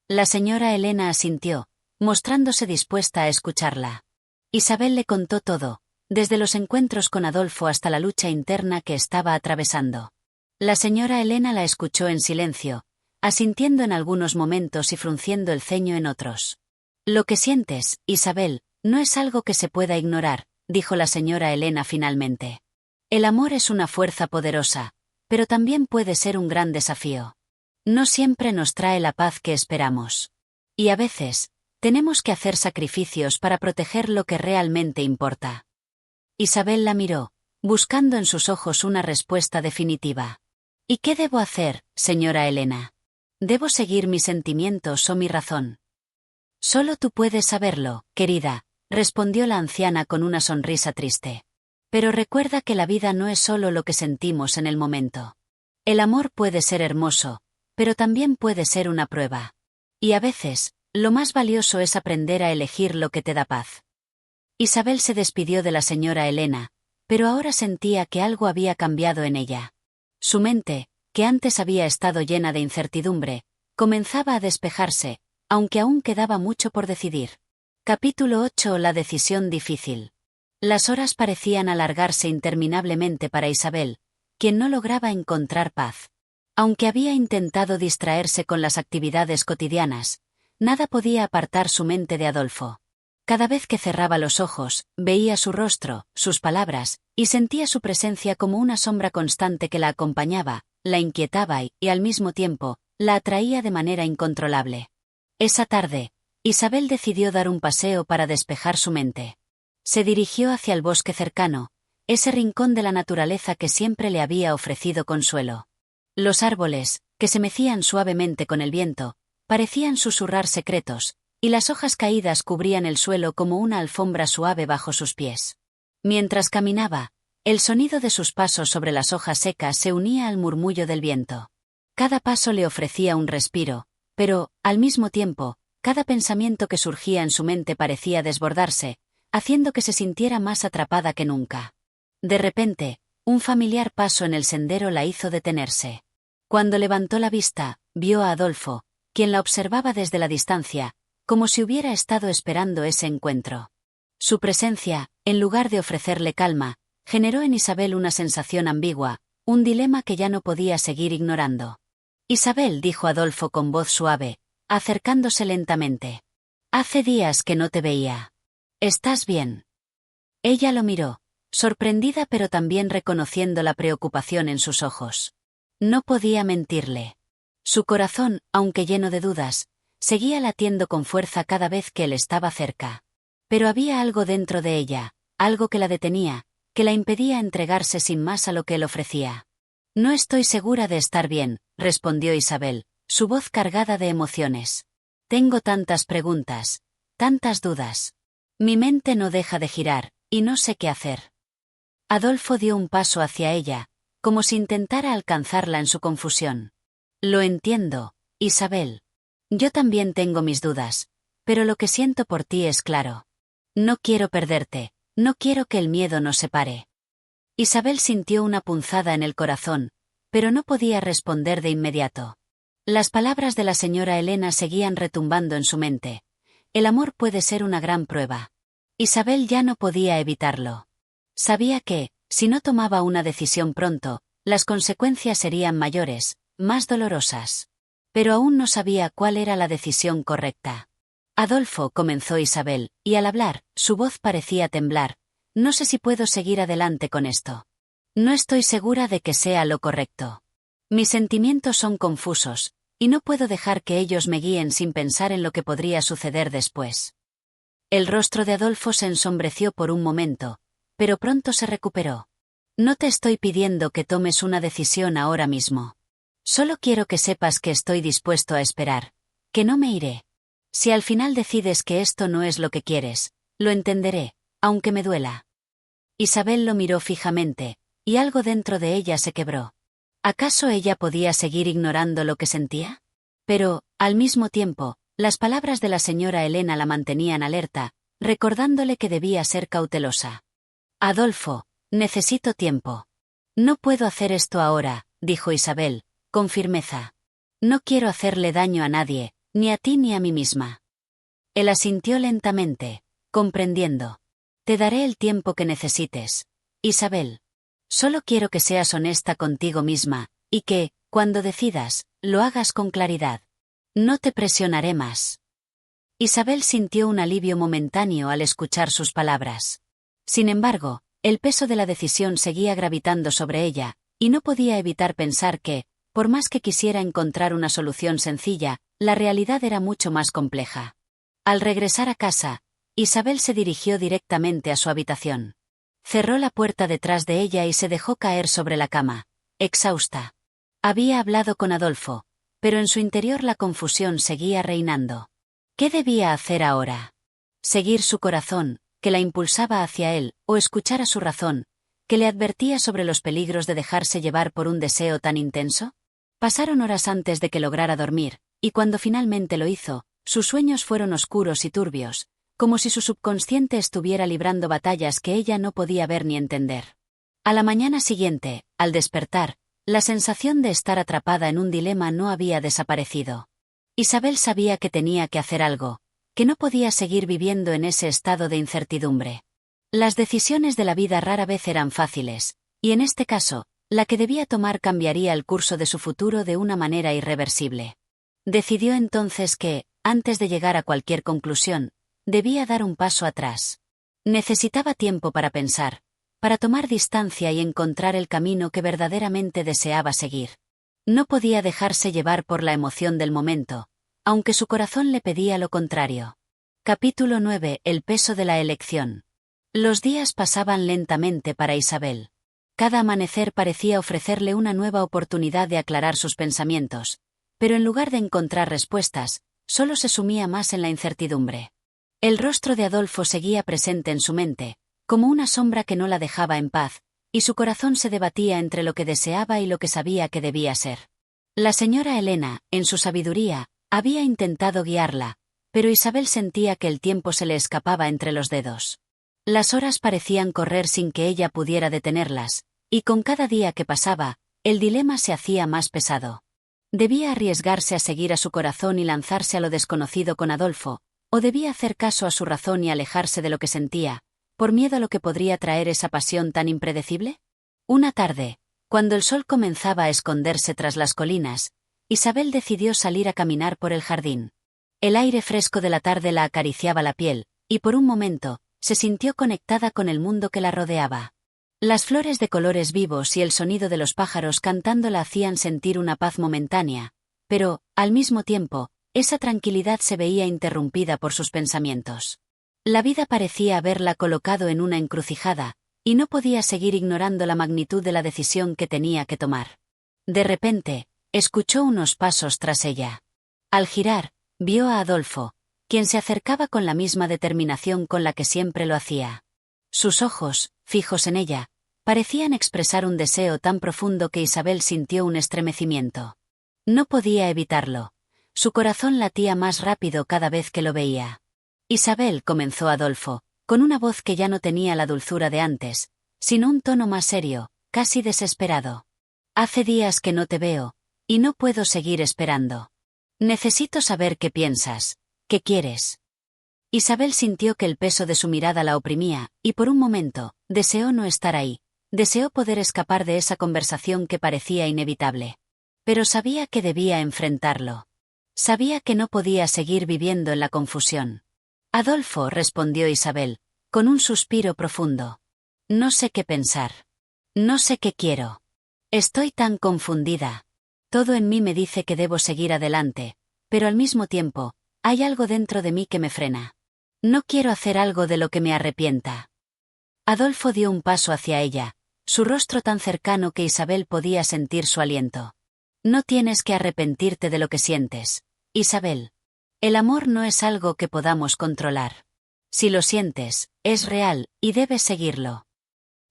La señora Elena asintió, mostrándose dispuesta a escucharla. Isabel le contó todo, desde los encuentros con Adolfo hasta la lucha interna que estaba atravesando. La señora Elena la escuchó en silencio, asintiendo en algunos momentos y frunciendo el ceño en otros. Lo que sientes, Isabel, no es algo que se pueda ignorar, dijo la señora Elena finalmente. El amor es una fuerza poderosa, pero también puede ser un gran desafío. No siempre nos trae la paz que esperamos. Y a veces, tenemos que hacer sacrificios para proteger lo que realmente importa. Isabel la miró, buscando en sus ojos una respuesta definitiva. ¿Y qué debo hacer, señora Elena? ¿Debo seguir mis sentimientos o mi razón? Solo tú puedes saberlo, querida, respondió la anciana con una sonrisa triste. Pero recuerda que la vida no es solo lo que sentimos en el momento. El amor puede ser hermoso, pero también puede ser una prueba. Y a veces, lo más valioso es aprender a elegir lo que te da paz. Isabel se despidió de la señora Elena, pero ahora sentía que algo había cambiado en ella. Su mente, que antes había estado llena de incertidumbre, comenzaba a despejarse, aunque aún quedaba mucho por decidir. Capítulo 8. La decisión difícil. Las horas parecían alargarse interminablemente para Isabel, quien no lograba encontrar paz. Aunque había intentado distraerse con las actividades cotidianas, nada podía apartar su mente de Adolfo. Cada vez que cerraba los ojos, veía su rostro, sus palabras, y sentía su presencia como una sombra constante que la acompañaba, la inquietaba y, al mismo tiempo, la atraía de manera incontrolable. Esa tarde, Isabel decidió dar un paseo para despejar su mente. Se dirigió hacia el bosque cercano, ese rincón de la naturaleza que siempre le había ofrecido consuelo. Los árboles, que se mecían suavemente con el viento, parecían susurrar secretos, y las hojas caídas cubrían el suelo como una alfombra suave bajo sus pies. Mientras caminaba, el sonido de sus pasos sobre las hojas secas se unía al murmullo del viento. Cada paso le ofrecía un respiro, pero, al mismo tiempo, cada pensamiento que surgía en su mente parecía desbordarse, haciendo que se sintiera más atrapada que nunca. De repente, un familiar paso en el sendero la hizo detenerse. Cuando levantó la vista, vio a Adolfo, quien la observaba desde la distancia, como si hubiera estado esperando ese encuentro. Su presencia, en lugar de ofrecerle calma, generó en Isabel una sensación ambigua, un dilema que ya no podía seguir ignorando. Isabel, dijo Adolfo con voz suave, acercándose lentamente. Hace días que no te veía. ¿Estás bien? Ella lo miró, sorprendida pero también reconociendo la preocupación en sus ojos. No podía mentirle. Su corazón, aunque lleno de dudas, seguía latiendo con fuerza cada vez que él estaba cerca. Pero había algo dentro de ella, algo que la detenía, que la impedía entregarse sin más a lo que él ofrecía. No estoy segura de estar bien, respondió Isabel, su voz cargada de emociones. Tengo tantas preguntas, tantas dudas. Mi mente no deja de girar, y no sé qué hacer. Adolfo dio un paso hacia ella, como si intentara alcanzarla en su confusión. Lo entiendo, Isabel. Yo también tengo mis dudas, pero lo que siento por ti es claro. No quiero perderte, no quiero que el miedo nos separe. Isabel sintió una punzada en el corazón, pero no podía responder de inmediato. Las palabras de la señora Elena seguían retumbando en su mente. El amor puede ser una gran prueba. Isabel ya no podía evitarlo. Sabía que, si no tomaba una decisión pronto, las consecuencias serían mayores, más dolorosas. Pero aún no sabía cuál era la decisión correcta. Adolfo, comenzó Isabel, y al hablar, su voz parecía temblar. No sé si puedo seguir adelante con esto. No estoy segura de que sea lo correcto. Mis sentimientos son confusos, y no puedo dejar que ellos me guíen sin pensar en lo que podría suceder después. El rostro de Adolfo se ensombreció por un momento, pero pronto se recuperó. No te estoy pidiendo que tomes una decisión ahora mismo. Solo quiero que sepas que estoy dispuesto a esperar, que no me iré. Si al final decides que esto no es lo que quieres, lo entenderé, aunque me duela. Isabel lo miró fijamente, y algo dentro de ella se quebró. ¿Acaso ella podía seguir ignorando lo que sentía? Pero, al mismo tiempo, las palabras de la señora Elena la mantenían alerta, recordándole que debía ser cautelosa. Adolfo, necesito tiempo. No puedo hacer esto ahora, dijo Isabel, con firmeza. No quiero hacerle daño a nadie, ni a ti ni a mí misma. Él asintió lentamente, comprendiendo. Te daré el tiempo que necesites, Isabel. Solo quiero que seas honesta contigo misma, y que, cuando decidas, lo hagas con claridad. No te presionaré más. Isabel sintió un alivio momentáneo al escuchar sus palabras. Sin embargo, el peso de la decisión seguía gravitando sobre ella, y no podía evitar pensar que, por más que quisiera encontrar una solución sencilla, la realidad era mucho más compleja. Al regresar a casa, Isabel se dirigió directamente a su habitación. Cerró la puerta detrás de ella y se dejó caer sobre la cama, exhausta. Había hablado con Adolfo, pero en su interior la confusión seguía reinando. ¿Qué debía hacer ahora? ¿Seguir su corazón, que la impulsaba hacia él, o escuchar a su razón, que le advertía sobre los peligros de dejarse llevar por un deseo tan intenso? Pasaron horas antes de que lograra dormir, y cuando finalmente lo hizo, sus sueños fueron oscuros y turbios, como si su subconsciente estuviera librando batallas que ella no podía ver ni entender. A la mañana siguiente, al despertar, la sensación de estar atrapada en un dilema no había desaparecido. Isabel sabía que tenía que hacer algo, que no podía seguir viviendo en ese estado de incertidumbre. Las decisiones de la vida rara vez eran fáciles, y en este caso, la que debía tomar cambiaría el curso de su futuro de una manera irreversible. Decidió entonces que, antes de llegar a cualquier conclusión, debía dar un paso atrás. Necesitaba tiempo para pensar, para tomar distancia y encontrar el camino que verdaderamente deseaba seguir. No podía dejarse llevar por la emoción del momento, aunque su corazón le pedía lo contrario. Capítulo 9. El peso de la elección. Los días pasaban lentamente para Isabel. Cada amanecer parecía ofrecerle una nueva oportunidad de aclarar sus pensamientos, pero en lugar de encontrar respuestas, solo se sumía más en la incertidumbre. El rostro de Adolfo seguía presente en su mente, como una sombra que no la dejaba en paz, y su corazón se debatía entre lo que deseaba y lo que sabía que debía ser. La señora Elena, en su sabiduría, había intentado guiarla, pero Isabel sentía que el tiempo se le escapaba entre los dedos. Las horas parecían correr sin que ella pudiera detenerlas, y con cada día que pasaba, el dilema se hacía más pesado. Debía arriesgarse a seguir a su corazón y lanzarse a lo desconocido con Adolfo, o debía hacer caso a su razón y alejarse de lo que sentía, por miedo a lo que podría traer esa pasión tan impredecible. Una tarde, cuando el sol comenzaba a esconderse tras las colinas, Isabel decidió salir a caminar por el jardín. El aire fresco de la tarde la acariciaba la piel, y por un momento, se sintió conectada con el mundo que la rodeaba. Las flores de colores vivos y el sonido de los pájaros cantando la hacían sentir una paz momentánea, pero, al mismo tiempo, esa tranquilidad se veía interrumpida por sus pensamientos. La vida parecía haberla colocado en una encrucijada, y no podía seguir ignorando la magnitud de la decisión que tenía que tomar. De repente, escuchó unos pasos tras ella. Al girar, vio a Adolfo, quien se acercaba con la misma determinación con la que siempre lo hacía. Sus ojos, fijos en ella, parecían expresar un deseo tan profundo que Isabel sintió un estremecimiento. No podía evitarlo. Su corazón latía más rápido cada vez que lo veía. Isabel, comenzó Adolfo, con una voz que ya no tenía la dulzura de antes, sino un tono más serio, casi desesperado. Hace días que no te veo, y no puedo seguir esperando. Necesito saber qué piensas, qué quieres. Isabel sintió que el peso de su mirada la oprimía, y por un momento, deseó no estar ahí, deseó poder escapar de esa conversación que parecía inevitable. Pero sabía que debía enfrentarlo. Sabía que no podía seguir viviendo en la confusión. Adolfo, respondió Isabel, con un suspiro profundo. No sé qué pensar. No sé qué quiero. Estoy tan confundida. Todo en mí me dice que debo seguir adelante, pero al mismo tiempo, hay algo dentro de mí que me frena. No quiero hacer algo de lo que me arrepienta. Adolfo dio un paso hacia ella, su rostro tan cercano que Isabel podía sentir su aliento. No tienes que arrepentirte de lo que sientes, Isabel. El amor no es algo que podamos controlar. Si lo sientes, es real, y debes seguirlo.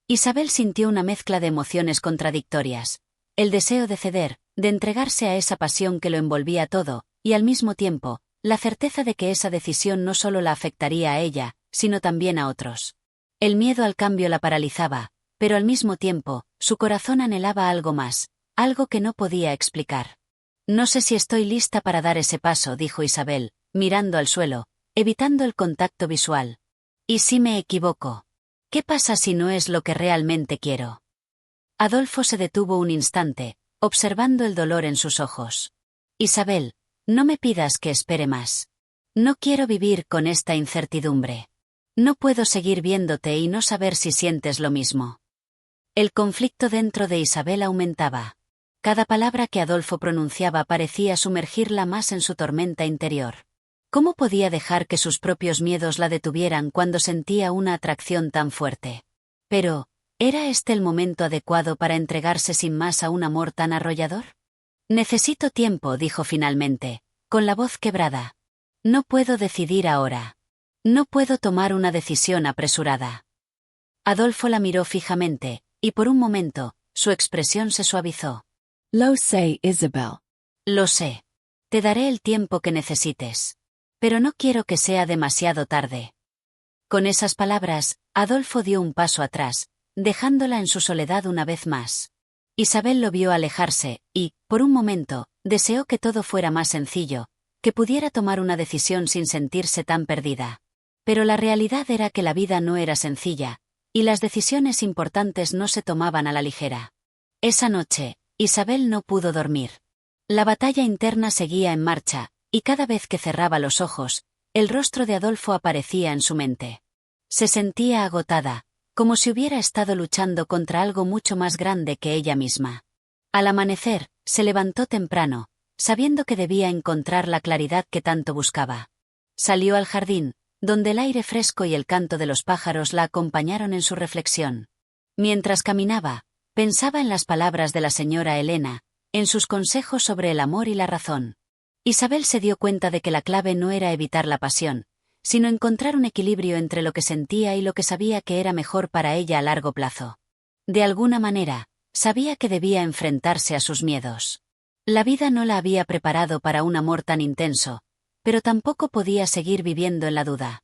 Isabel sintió una mezcla de emociones contradictorias, el deseo de ceder, de entregarse a esa pasión que lo envolvía todo, y al mismo tiempo, la certeza de que esa decisión no solo la afectaría a ella, sino también a otros. El miedo al cambio la paralizaba, pero al mismo tiempo, su corazón anhelaba algo más, algo que no podía explicar. No sé si estoy lista para dar ese paso, dijo Isabel, mirando al suelo, evitando el contacto visual. ¿Y si me equivoco? ¿Qué pasa si no es lo que realmente quiero? Adolfo se detuvo un instante, observando el dolor en sus ojos. Isabel, no me pidas que espere más. No quiero vivir con esta incertidumbre. No puedo seguir viéndote y no saber si sientes lo mismo. El conflicto dentro de Isabel aumentaba. Cada palabra que Adolfo pronunciaba parecía sumergirla más en su tormenta interior. ¿Cómo podía dejar que sus propios miedos la detuvieran cuando sentía una atracción tan fuerte? Pero, ¿era este el momento adecuado para entregarse sin más a un amor tan arrollador? Necesito tiempo, dijo finalmente, con la voz quebrada. No puedo decidir ahora. No puedo tomar una decisión apresurada. Adolfo la miró fijamente, y por un momento, su expresión se suavizó. Lo sé, Isabel. Lo sé. Te daré el tiempo que necesites. Pero no quiero que sea demasiado tarde. Con esas palabras, Adolfo dio un paso atrás, dejándola en su soledad una vez más. Isabel lo vio alejarse, y, por un momento, deseó que todo fuera más sencillo, que pudiera tomar una decisión sin sentirse tan perdida. Pero la realidad era que la vida no era sencilla, y las decisiones importantes no se tomaban a la ligera. Esa noche, Isabel no pudo dormir. La batalla interna seguía en marcha, y cada vez que cerraba los ojos, el rostro de Adolfo aparecía en su mente. Se sentía agotada, como si hubiera estado luchando contra algo mucho más grande que ella misma. Al amanecer, se levantó temprano, sabiendo que debía encontrar la claridad que tanto buscaba. Salió al jardín, donde el aire fresco y el canto de los pájaros la acompañaron en su reflexión. Mientras caminaba, pensaba en las palabras de la señora Elena, en sus consejos sobre el amor y la razón. Isabel se dio cuenta de que la clave no era evitar la pasión, sino encontrar un equilibrio entre lo que sentía y lo que sabía que era mejor para ella a largo plazo. De alguna manera, sabía que debía enfrentarse a sus miedos. La vida no la había preparado para un amor tan intenso, pero tampoco podía seguir viviendo en la duda.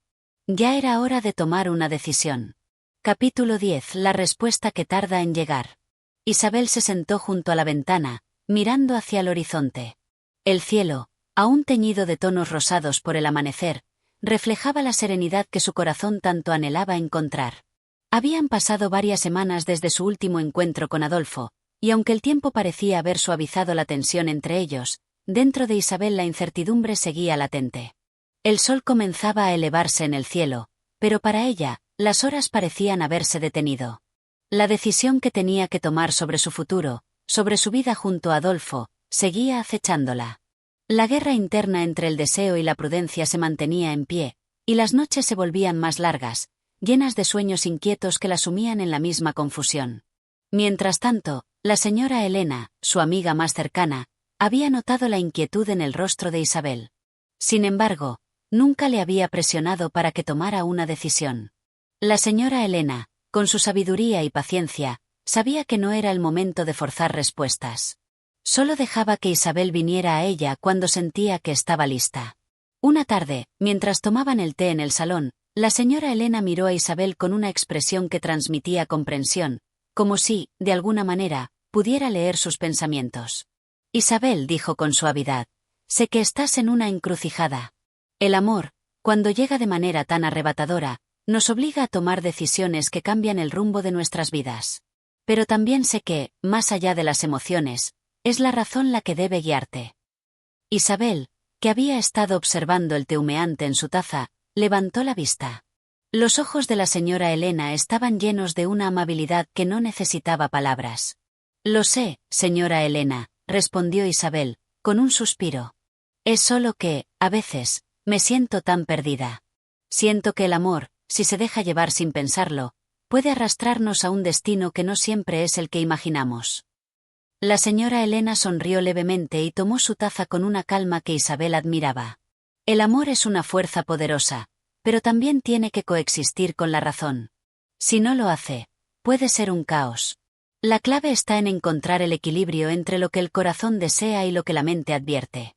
Ya era hora de tomar una decisión. Capítulo 10. La respuesta que tarda en llegar. Isabel se sentó junto a la ventana, mirando hacia el horizonte. El cielo, aún teñido de tonos rosados por el amanecer, reflejaba la serenidad que su corazón tanto anhelaba encontrar. Habían pasado varias semanas desde su último encuentro con Adolfo, y aunque el tiempo parecía haber suavizado la tensión entre ellos, dentro de Isabel la incertidumbre seguía latente. El sol comenzaba a elevarse en el cielo, pero para ella, las horas parecían haberse detenido. La decisión que tenía que tomar sobre su futuro, sobre su vida junto a Adolfo, seguía acechándola. La guerra interna entre el deseo y la prudencia se mantenía en pie, y las noches se volvían más largas, llenas de sueños inquietos que la sumían en la misma confusión. Mientras tanto, la señora Elena, su amiga más cercana, había notado la inquietud en el rostro de Isabel. Sin embargo, nunca le había presionado para que tomara una decisión. La señora Elena, con su sabiduría y paciencia, sabía que no era el momento de forzar respuestas. Solo dejaba que Isabel viniera a ella cuando sentía que estaba lista. Una tarde, mientras tomaban el té en el salón, la señora Elena miró a Isabel con una expresión que transmitía comprensión, como si, de alguna manera, pudiera leer sus pensamientos. Isabel, dijo con suavidad, sé que estás en una encrucijada. El amor, cuando llega de manera tan arrebatadora, nos obliga a tomar decisiones que cambian el rumbo de nuestras vidas. Pero también sé que, más allá de las emociones, es la razón la que debe guiarte. Isabel, que había estado observando el té humeante en su taza, levantó la vista. Los ojos de la señora Elena estaban llenos de una amabilidad que no necesitaba palabras. Lo sé, señora Elena, respondió Isabel, con un suspiro. Es solo que, a veces, me siento tan perdida. Siento que el amor, si se deja llevar sin pensarlo, puede arrastrarnos a un destino que no siempre es el que imaginamos. La señora Elena sonrió levemente y tomó su taza con una calma que Isabel admiraba. El amor es una fuerza poderosa, pero también tiene que coexistir con la razón. Si no lo hace, puede ser un caos. La clave está en encontrar el equilibrio entre lo que el corazón desea y lo que la mente advierte.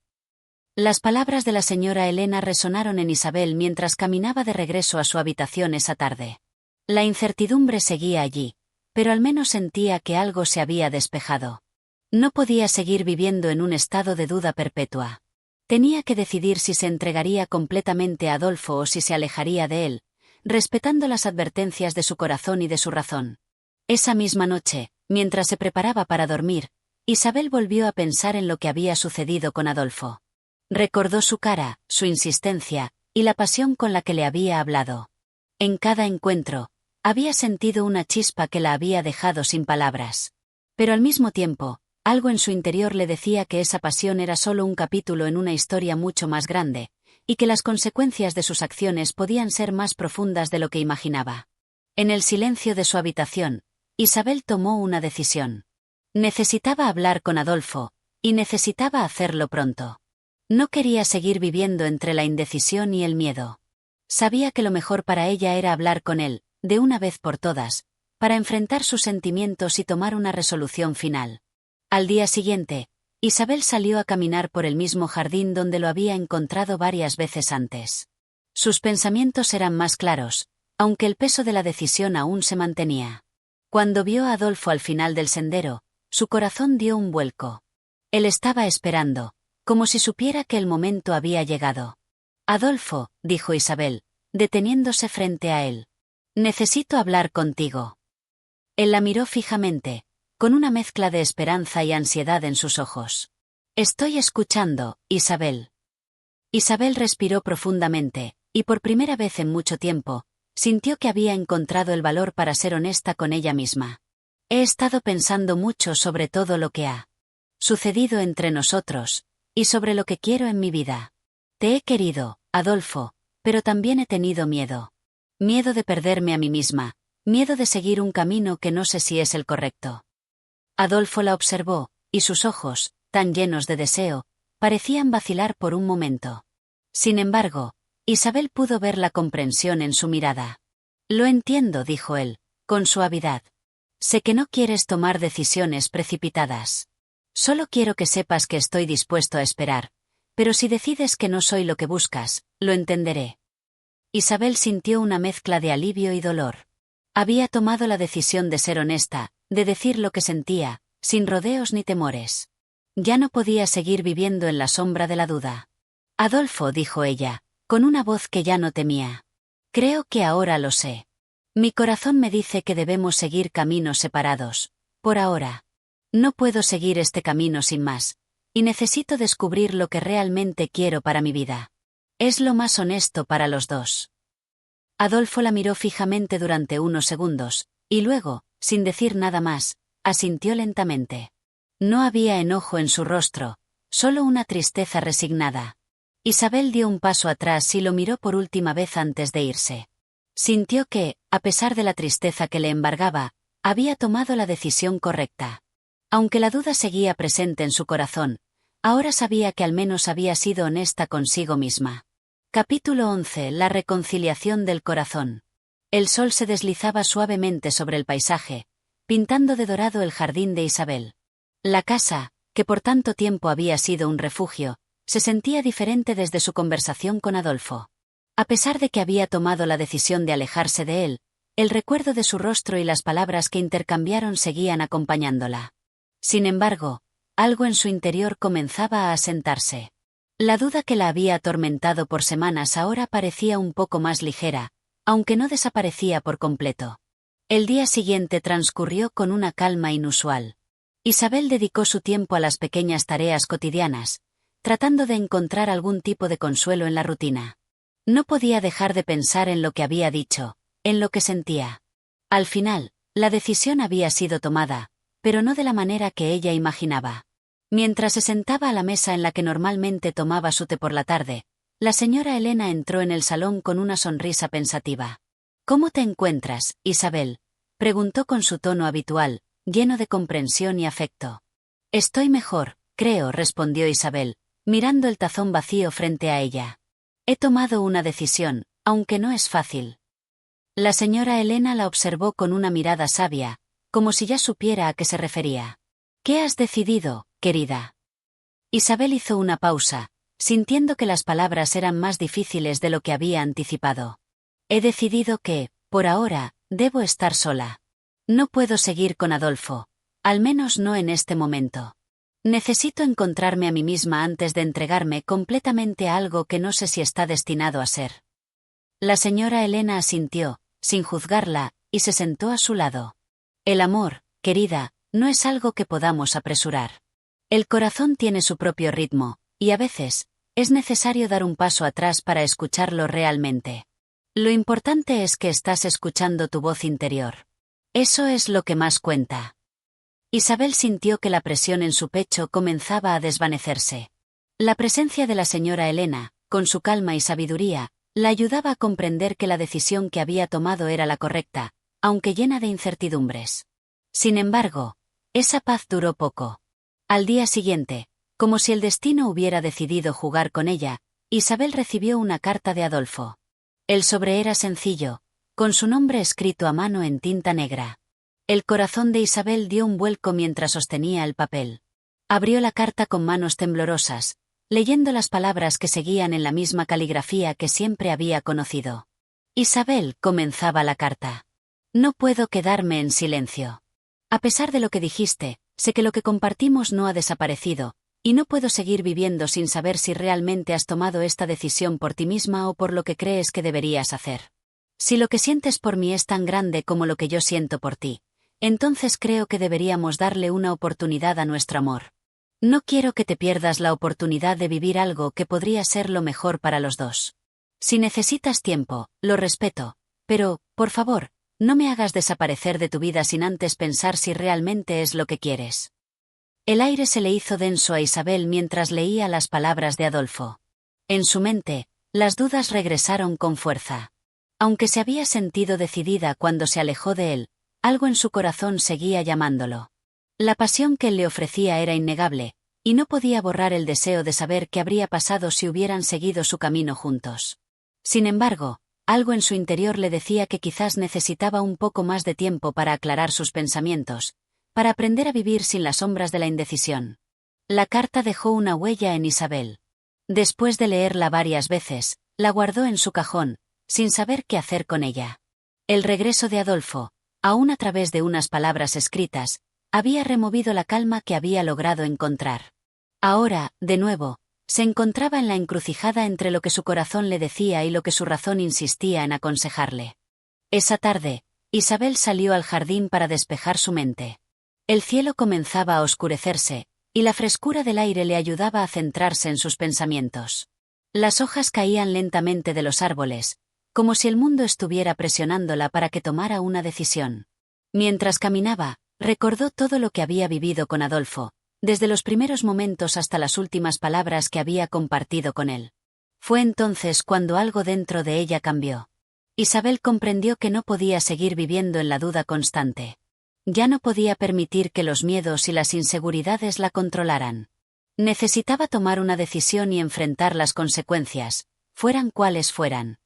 Las palabras de la señora Elena resonaron en Isabel mientras caminaba de regreso a su habitación esa tarde. La incertidumbre seguía allí, pero al menos sentía que algo se había despejado. No podía seguir viviendo en un estado de duda perpetua. Tenía que decidir si se entregaría completamente a Adolfo o si se alejaría de él, respetando las advertencias de su corazón y de su razón. Esa misma noche, mientras se preparaba para dormir, Isabel volvió a pensar en lo que había sucedido con Adolfo. Recordó su cara, su insistencia, y la pasión con la que le había hablado. En cada encuentro, había sentido una chispa que la había dejado sin palabras. Pero al mismo tiempo, algo en su interior le decía que esa pasión era solo un capítulo en una historia mucho más grande, y que las consecuencias de sus acciones podían ser más profundas de lo que imaginaba. En el silencio de su habitación, Isabel tomó una decisión. Necesitaba hablar con Adolfo, y necesitaba hacerlo pronto. No quería seguir viviendo entre la indecisión y el miedo. Sabía que lo mejor para ella era hablar con él, de una vez por todas, para enfrentar sus sentimientos y tomar una resolución final. Al día siguiente, Isabel salió a caminar por el mismo jardín donde lo había encontrado varias veces antes. Sus pensamientos eran más claros, aunque el peso de la decisión aún se mantenía. Cuando vio a Adolfo al final del sendero, su corazón dio un vuelco. Él estaba esperando, como si supiera que el momento había llegado. «Adolfo», dijo Isabel, deteniéndose frente a él. «Necesito hablar contigo». Él la miró fijamente, con una mezcla de esperanza y ansiedad en sus ojos. «Estoy escuchando, Isabel». Isabel respiró profundamente, y por primera vez en mucho tiempo, sintió que había encontrado el valor para ser honesta con ella misma. «He estado pensando mucho sobre todo lo que ha sucedido entre nosotros, y sobre lo que quiero en mi vida. Te he querido, Adolfo, pero también he tenido miedo. Miedo de perderme a mí misma, miedo de seguir un camino que no sé si es el correcto». Adolfo la observó, y sus ojos, tan llenos de deseo, parecían vacilar por un momento. Sin embargo, Isabel pudo ver la comprensión en su mirada. «Lo entiendo», dijo él, con suavidad. «Sé que no quieres tomar decisiones precipitadas. Solo quiero que sepas que estoy dispuesto a esperar, pero si decides que no soy lo que buscas, lo entenderé». Isabel sintió una mezcla de alivio y dolor. Había tomado la decisión de ser honesta, de decir lo que sentía, sin rodeos ni temores. Ya no podía seguir viviendo en la sombra de la duda. «Adolfo», dijo ella, con una voz que ya no temía. «Creo que ahora lo sé. Mi corazón me dice que debemos seguir caminos separados, por ahora. No puedo seguir este camino sin más, y necesito descubrir lo que realmente quiero para mi vida. Es lo más honesto para los dos». Adolfo la miró fijamente durante unos segundos, y luego, sin decir nada más, asintió lentamente. No había enojo en su rostro, solo una tristeza resignada. Isabel dio un paso atrás y lo miró por última vez antes de irse. Sintió que, a pesar de la tristeza que le embargaba, había tomado la decisión correcta. Aunque la duda seguía presente en su corazón, ahora sabía que al menos había sido honesta consigo misma. Capítulo 11. La reconciliación del corazón. El sol se deslizaba suavemente sobre el paisaje, pintando de dorado el jardín de Isabel. La casa, que por tanto tiempo había sido un refugio, se sentía diferente desde su conversación con Adolfo. A pesar de que había tomado la decisión de alejarse de él, el recuerdo de su rostro y las palabras que intercambiaron seguían acompañándola. Sin embargo, algo en su interior comenzaba a asentarse. La duda que la había atormentado por semanas ahora parecía un poco más ligera, aunque no desaparecía por completo. El día siguiente transcurrió con una calma inusual. Isabel dedicó su tiempo a las pequeñas tareas cotidianas, tratando de encontrar algún tipo de consuelo en la rutina. No podía dejar de pensar en lo que había dicho, en lo que sentía. Al final, la decisión había sido tomada, pero no de la manera que ella imaginaba. Mientras se sentaba a la mesa en la que normalmente tomaba su té por la tarde, la señora Elena entró en el salón con una sonrisa pensativa. «¿Cómo te encuentras, Isabel?», preguntó con su tono habitual, lleno de comprensión y afecto. «Estoy mejor, creo», respondió Isabel, mirando el tazón vacío frente a ella. «He tomado una decisión, aunque no es fácil». La señora Elena la observó con una mirada sabia, como si ya supiera a qué se refería. ¿Qué has decidido, querida? Isabel hizo una pausa, sintiendo que las palabras eran más difíciles de lo que había anticipado. He decidido que, por ahora, debo estar sola. No puedo seguir con Adolfo, al menos no en este momento. Necesito encontrarme a mí misma antes de entregarme completamente a algo que no sé si está destinado a ser. La señora Elena asintió, sin juzgarla, y se sentó a su lado. El amor, querida, no es algo que podamos apresurar. El corazón tiene su propio ritmo, y a veces, es necesario dar un paso atrás para escucharlo realmente. Lo importante es que estás escuchando tu voz interior. Eso es lo que más cuenta. Isabel sintió que la presión en su pecho comenzaba a desvanecerse. La presencia de la señora Elena, con su calma y sabiduría, la ayudaba a comprender que la decisión que había tomado era la correcta, aunque llena de incertidumbres. Sin embargo, esa paz duró poco. Al día siguiente, como si el destino hubiera decidido jugar con ella, Isabel recibió una carta de Adolfo. El sobre era sencillo, con su nombre escrito a mano en tinta negra. El corazón de Isabel dio un vuelco mientras sostenía el papel. Abrió la carta con manos temblorosas, leyendo las palabras que seguían en la misma caligrafía que siempre había conocido. Isabel, comenzaba la carta. No puedo quedarme en silencio. A pesar de lo que dijiste, sé que lo que compartimos no ha desaparecido, y no puedo seguir viviendo sin saber si realmente has tomado esta decisión por ti misma o por lo que crees que deberías hacer. Si lo que sientes por mí es tan grande como lo que yo siento por ti, entonces creo que deberíamos darle una oportunidad a nuestro amor. No quiero que te pierdas la oportunidad de vivir algo que podría ser lo mejor para los dos. Si necesitas tiempo, lo respeto, pero, por favor, no me hagas desaparecer de tu vida sin antes pensar si realmente es lo que quieres. El aire se le hizo denso a Isabel mientras leía las palabras de Adolfo. En su mente, las dudas regresaron con fuerza. Aunque se había sentido decidida cuando se alejó de él, algo en su corazón seguía llamándolo. La pasión que él le ofrecía era innegable, y no podía borrar el deseo de saber qué habría pasado si hubieran seguido su camino juntos. Sin embargo, algo en su interior le decía que quizás necesitaba un poco más de tiempo para aclarar sus pensamientos, para aprender a vivir sin las sombras de la indecisión. La carta dejó una huella en Isabel. Después de leerla varias veces, la guardó en su cajón, sin saber qué hacer con ella. El regreso de Adolfo, aún a través de unas palabras escritas, había removido la calma que había logrado encontrar. Ahora, de nuevo, se encontraba en la encrucijada entre lo que su corazón le decía y lo que su razón insistía en aconsejarle. Esa tarde, Isabel salió al jardín para despejar su mente. El cielo comenzaba a oscurecerse, y la frescura del aire le ayudaba a centrarse en sus pensamientos. Las hojas caían lentamente de los árboles, como si el mundo estuviera presionándola para que tomara una decisión. Mientras caminaba, recordó todo lo que había vivido con Adolfo, desde los primeros momentos hasta las últimas palabras que había compartido con él. Fue entonces cuando algo dentro de ella cambió. Isabel comprendió que no podía seguir viviendo en la duda constante. Ya no podía permitir que los miedos y las inseguridades la controlaran. Necesitaba tomar una decisión y enfrentar las consecuencias, fueran cuales fueran.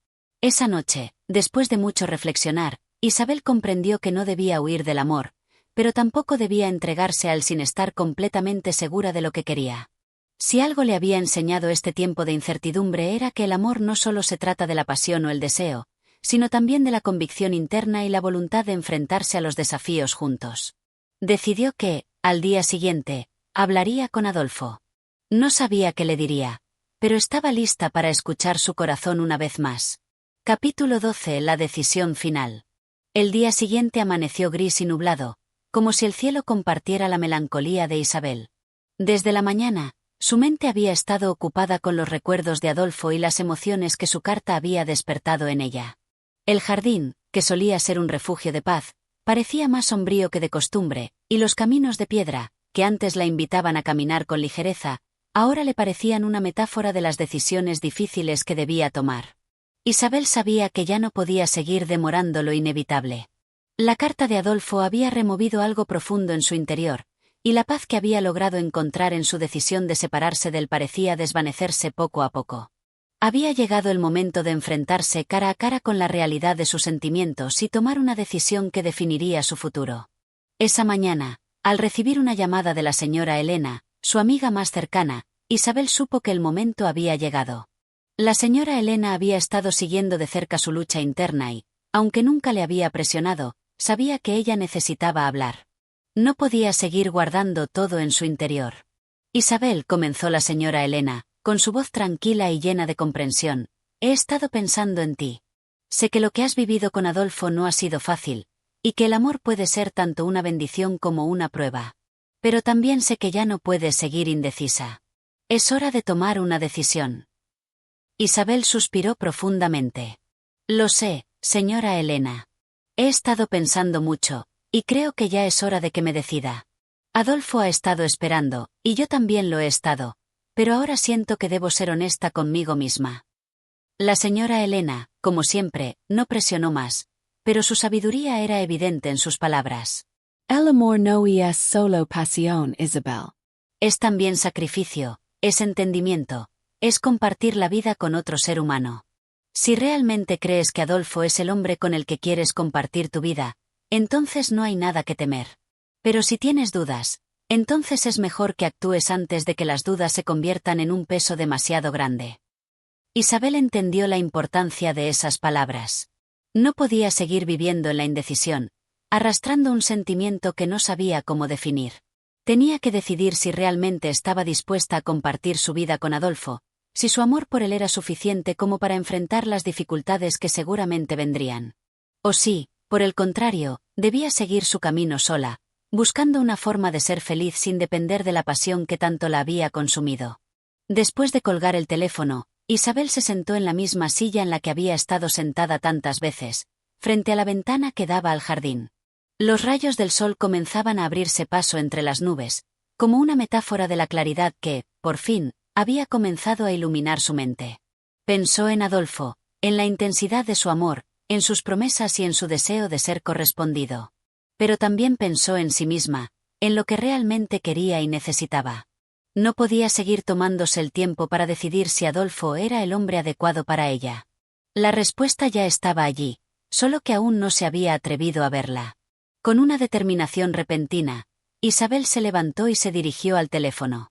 Esa noche, después de mucho reflexionar, Isabel comprendió que no debía huir del amor, pero tampoco debía entregarse a él sin estar completamente segura de lo que quería. Si algo le había enseñado este tiempo de incertidumbre era que el amor no solo se trata de la pasión o el deseo, sino también de la convicción interna y la voluntad de enfrentarse a los desafíos juntos. Decidió que, al día siguiente, hablaría con Adolfo. No sabía qué le diría, pero estaba lista para escuchar su corazón una vez más. Capítulo 12. La decisión final. El día siguiente amaneció gris y nublado, como si el cielo compartiera la melancolía de Isabel. Desde la mañana, su mente había estado ocupada con los recuerdos de Adolfo y las emociones que su carta había despertado en ella. El jardín, que solía ser un refugio de paz, parecía más sombrío que de costumbre, y los caminos de piedra, que antes la invitaban a caminar con ligereza, ahora le parecían una metáfora de las decisiones difíciles que debía tomar. Isabel sabía que ya no podía seguir demorando lo inevitable. La carta de Adolfo había removido algo profundo en su interior, y la paz que había logrado encontrar en su decisión de separarse de él parecía desvanecerse poco a poco. Había llegado el momento de enfrentarse cara a cara con la realidad de sus sentimientos y tomar una decisión que definiría su futuro. Esa mañana, al recibir una llamada de la señora Elena, su amiga más cercana, Isabel supo que el momento había llegado. La señora Elena había estado siguiendo de cerca su lucha interna y, aunque nunca le había presionado, sabía que ella necesitaba hablar. No podía seguir guardando todo en su interior. Isabel, comenzó la señora Elena, con su voz tranquila y llena de comprensión, he estado pensando en ti. Sé que lo que has vivido con Adolfo no ha sido fácil, y que el amor puede ser tanto una bendición como una prueba. Pero también sé que ya no puedes seguir indecisa. Es hora de tomar una decisión. Isabel suspiró profundamente. Lo sé, señora Elena. He estado pensando mucho, y creo que ya es hora de que me decida. Adolfo ha estado esperando, y yo también lo he estado, pero ahora siento que debo ser honesta conmigo misma. La señora Elena, como siempre, no presionó más, pero su sabiduría era evidente en sus palabras. El amor no es solo pasión, Isabel. Es también sacrificio, es entendimiento, es compartir la vida con otro ser humano. Si realmente crees que Adolfo es el hombre con el que quieres compartir tu vida, entonces no hay nada que temer. Pero si tienes dudas, entonces es mejor que actúes antes de que las dudas se conviertan en un peso demasiado grande. Isabel entendió la importancia de esas palabras. No podía seguir viviendo en la indecisión, arrastrando un sentimiento que no sabía cómo definir. Tenía que decidir si realmente estaba dispuesta a compartir su vida con Adolfo, si su amor por él era suficiente como para enfrentar las dificultades que seguramente vendrían. O si, por el contrario, debía seguir su camino sola, buscando una forma de ser feliz sin depender de la pasión que tanto la había consumido. Después de colgar el teléfono, Isabel se sentó en la misma silla en la que había estado sentada tantas veces, frente a la ventana que daba al jardín. Los rayos del sol comenzaban a abrirse paso entre las nubes, como una metáfora de la claridad que, por fin, había comenzado a iluminar su mente. Pensó en Adolfo, en la intensidad de su amor, en sus promesas y en su deseo de ser correspondido. Pero también pensó en sí misma, en lo que realmente quería y necesitaba. No podía seguir tomándose el tiempo para decidir si Adolfo era el hombre adecuado para ella. La respuesta ya estaba allí, solo que aún no se había atrevido a verla. Con una determinación repentina, Isabel se levantó y se dirigió al teléfono.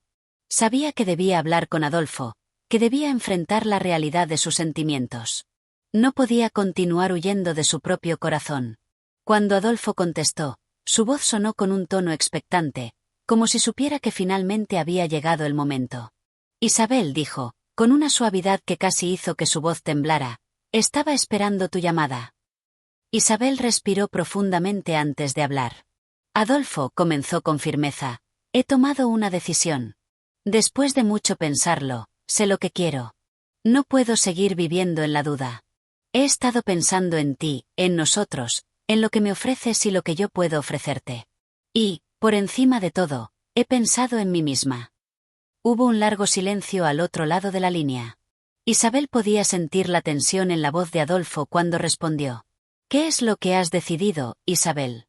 Sabía que debía hablar con Adolfo, que debía enfrentar la realidad de sus sentimientos. No podía continuar huyendo de su propio corazón. Cuando Adolfo contestó, su voz sonó con un tono expectante, como si supiera que finalmente había llegado el momento. Isabel dijo, con una suavidad que casi hizo que su voz temblara, estaba esperando tu llamada. Isabel respiró profundamente antes de hablar. Adolfo, comenzó con firmeza, he tomado una decisión. Después de mucho pensarlo, sé lo que quiero. No puedo seguir viviendo en la duda. He estado pensando en ti, en nosotros, en lo que me ofreces y lo que yo puedo ofrecerte. Y, por encima de todo, he pensado en mí misma. Hubo un largo silencio al otro lado de la línea. Isabel podía sentir la tensión en la voz de Adolfo cuando respondió. ¿Qué es lo que has decidido, Isabel?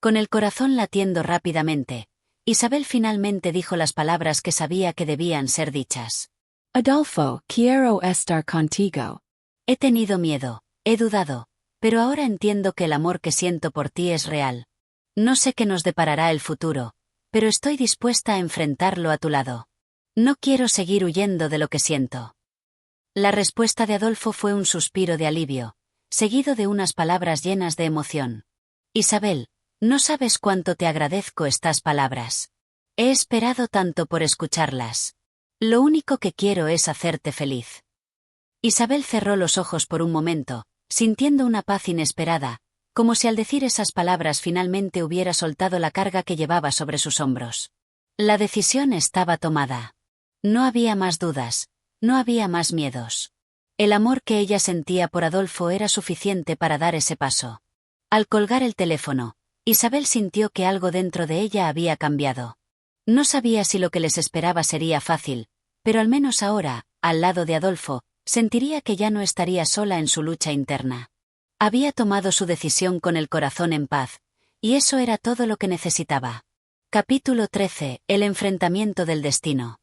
Con el corazón latiendo rápidamente, Isabel finalmente dijo las palabras que sabía que debían ser dichas. Adolfo, quiero estar contigo. He tenido miedo, he dudado, pero ahora entiendo que el amor que siento por ti es real. No sé qué nos deparará el futuro, pero estoy dispuesta a enfrentarlo a tu lado. No quiero seguir huyendo de lo que siento. La respuesta de Adolfo fue un suspiro de alivio, seguido de unas palabras llenas de emoción. Isabel, no sabes cuánto te agradezco estas palabras. He esperado tanto por escucharlas. Lo único que quiero es hacerte feliz. Isabel cerró los ojos por un momento, sintiendo una paz inesperada, como si al decir esas palabras finalmente hubiera soltado la carga que llevaba sobre sus hombros. La decisión estaba tomada. No había más dudas, no había más miedos. El amor que ella sentía por Adolfo era suficiente para dar ese paso. Al colgar el teléfono, Isabel sintió que algo dentro de ella había cambiado. No sabía si lo que les esperaba sería fácil, pero al menos ahora, al lado de Adolfo, sentiría que ya no estaría sola en su lucha interna. Había tomado su decisión con el corazón en paz, y eso era todo lo que necesitaba. Capítulo 13. El enfrentamiento del destino.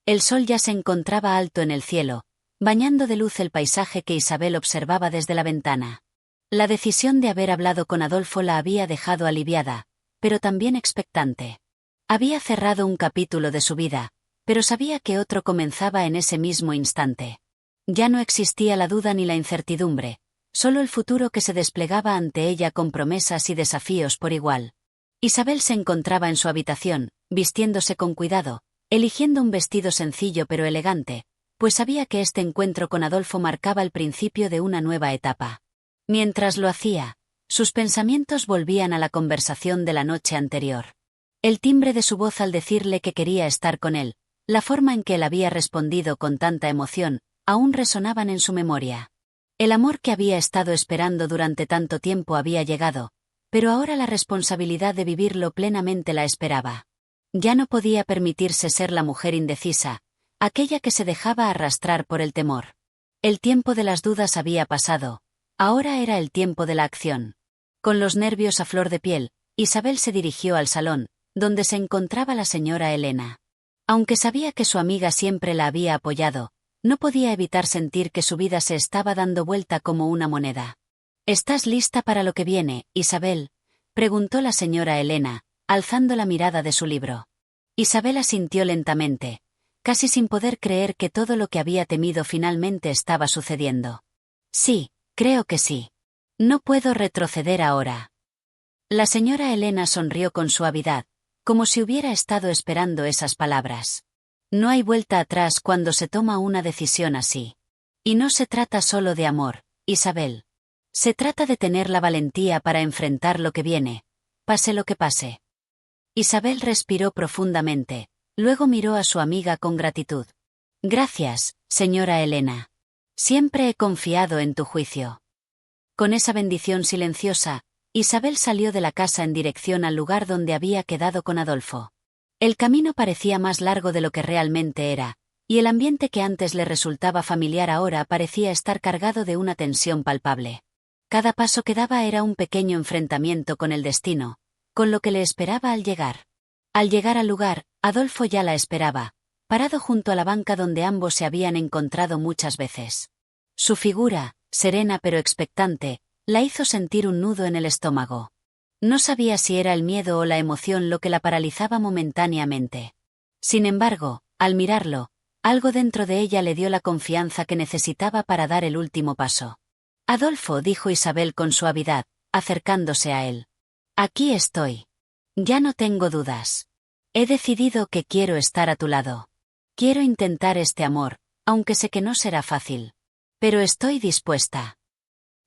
El sol ya se encontraba alto en el cielo, bañando de luz el paisaje que Isabel observaba desde la ventana. La decisión de haber hablado con Adolfo la había dejado aliviada, pero también expectante. Había cerrado un capítulo de su vida, pero sabía que otro comenzaba en ese mismo instante. Ya no existía la duda ni la incertidumbre, solo el futuro que se desplegaba ante ella con promesas y desafíos por igual. Isabel se encontraba en su habitación, vistiéndose con cuidado, eligiendo un vestido sencillo pero elegante, pues sabía que este encuentro con Adolfo marcaba el principio de una nueva etapa. Mientras lo hacía, sus pensamientos volvían a la conversación de la noche anterior. El timbre de su voz al decirle que quería estar con él, la forma en que él había respondido con tanta emoción, aún resonaban en su memoria. El amor que había estado esperando durante tanto tiempo había llegado, pero ahora la responsabilidad de vivirlo plenamente la esperaba. Ya no podía permitirse ser la mujer indecisa, aquella que se dejaba arrastrar por el temor. El tiempo de las dudas había pasado, ahora era el tiempo de la acción. Con los nervios a flor de piel, Isabel se dirigió al salón, donde se encontraba la señora Elena. Aunque sabía que su amiga siempre la había apoyado, no podía evitar sentir que su vida se estaba dando vuelta como una moneda. ¿Estás lista para lo que viene, Isabel?, preguntó la señora Elena, alzando la mirada de su libro. Isabel asintió lentamente, casi sin poder creer que todo lo que había temido finalmente estaba sucediendo. Sí, creo que sí. No puedo retroceder ahora. La señora Elena sonrió con suavidad, como si hubiera estado esperando esas palabras. No hay vuelta atrás cuando se toma una decisión así. Y no se trata solo de amor, Isabel. Se trata de tener la valentía para enfrentar lo que viene, pase lo que pase. Isabel respiró profundamente, luego miró a su amiga con gratitud. Gracias, señora Elena. Siempre he confiado en tu juicio. Con esa bendición silenciosa, Isabel salió de la casa en dirección al lugar donde había quedado con Adolfo. El camino parecía más largo de lo que realmente era, y el ambiente que antes le resultaba familiar ahora parecía estar cargado de una tensión palpable. Cada paso que daba era un pequeño enfrentamiento con el destino, con lo que le esperaba al llegar. Al llegar al lugar, Adolfo ya la esperaba, parado junto a la banca donde ambos se habían encontrado muchas veces. Su figura, serena pero expectante, la hizo sentir un nudo en el estómago. No sabía si era el miedo o la emoción lo que la paralizaba momentáneamente. Sin embargo, al mirarlo, algo dentro de ella le dio la confianza que necesitaba para dar el último paso. Adolfo, dijo Isabel con suavidad, acercándose a él. Aquí estoy. Ya no tengo dudas. He decidido que quiero estar a tu lado. Quiero intentar este amor, aunque sé que no será fácil. Pero estoy dispuesta.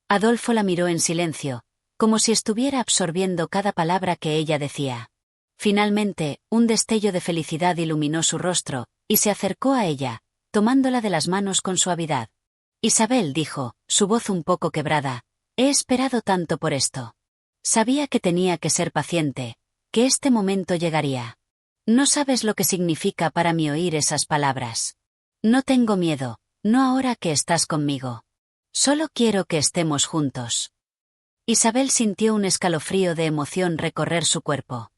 Adolfo la miró en silencio, como si estuviera absorbiendo cada palabra que ella decía. Finalmente, un destello de felicidad iluminó su rostro, y se acercó a ella, tomándola de las manos con suavidad. Isabel, dijo, su voz un poco quebrada, he esperado tanto por esto. Sabía que tenía que ser paciente, que este momento llegaría. No sabes lo que significa para mí oír esas palabras. No tengo miedo, no ahora que estás conmigo. Solo quiero que estemos juntos. Isabel sintió un escalofrío de emoción recorrer su cuerpo.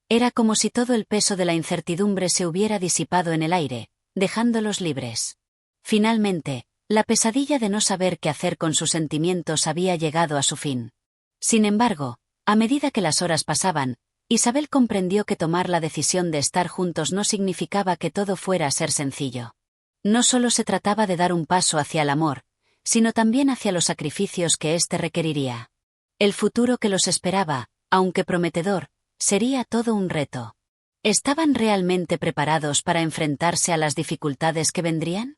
Era como si todo el peso de la incertidumbre se hubiera disipado en el aire, dejándolos libres. Finalmente, la pesadilla de no saber qué hacer con sus sentimientos había llegado a su fin. Sin embargo, a medida que las horas pasaban, Isabel comprendió que tomar la decisión de estar juntos no significaba que todo fuera a ser sencillo. No solo se trataba de dar un paso hacia el amor, sino también hacia los sacrificios que éste requeriría. El futuro que los esperaba, aunque prometedor, sería todo un reto. ¿Estaban realmente preparados para enfrentarse a las dificultades que vendrían?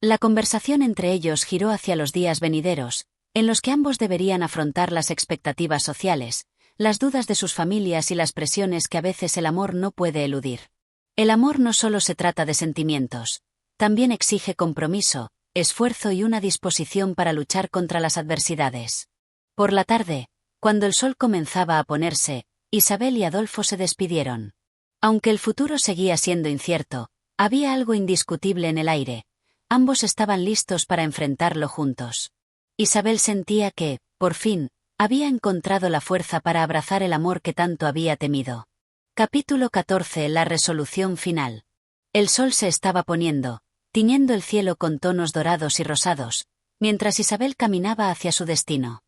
La conversación entre ellos giró hacia los días venideros, en los que ambos deberían afrontar las expectativas sociales, las dudas de sus familias y las presiones que a veces el amor no puede eludir. El amor no solo se trata de sentimientos, también exige compromiso, esfuerzo y una disposición para luchar contra las adversidades. Por la tarde, cuando el sol comenzaba a ponerse, Isabel y Adolfo se despidieron. Aunque el futuro seguía siendo incierto, había algo indiscutible en el aire. Ambos estaban listos para enfrentarlo juntos. Isabel sentía que, por fin, había encontrado la fuerza para abrazar el amor que tanto había temido. Capítulo 14. La resolución final. El sol se estaba poniendo, tiñendo el cielo con tonos dorados y rosados, mientras Isabel caminaba hacia su destino.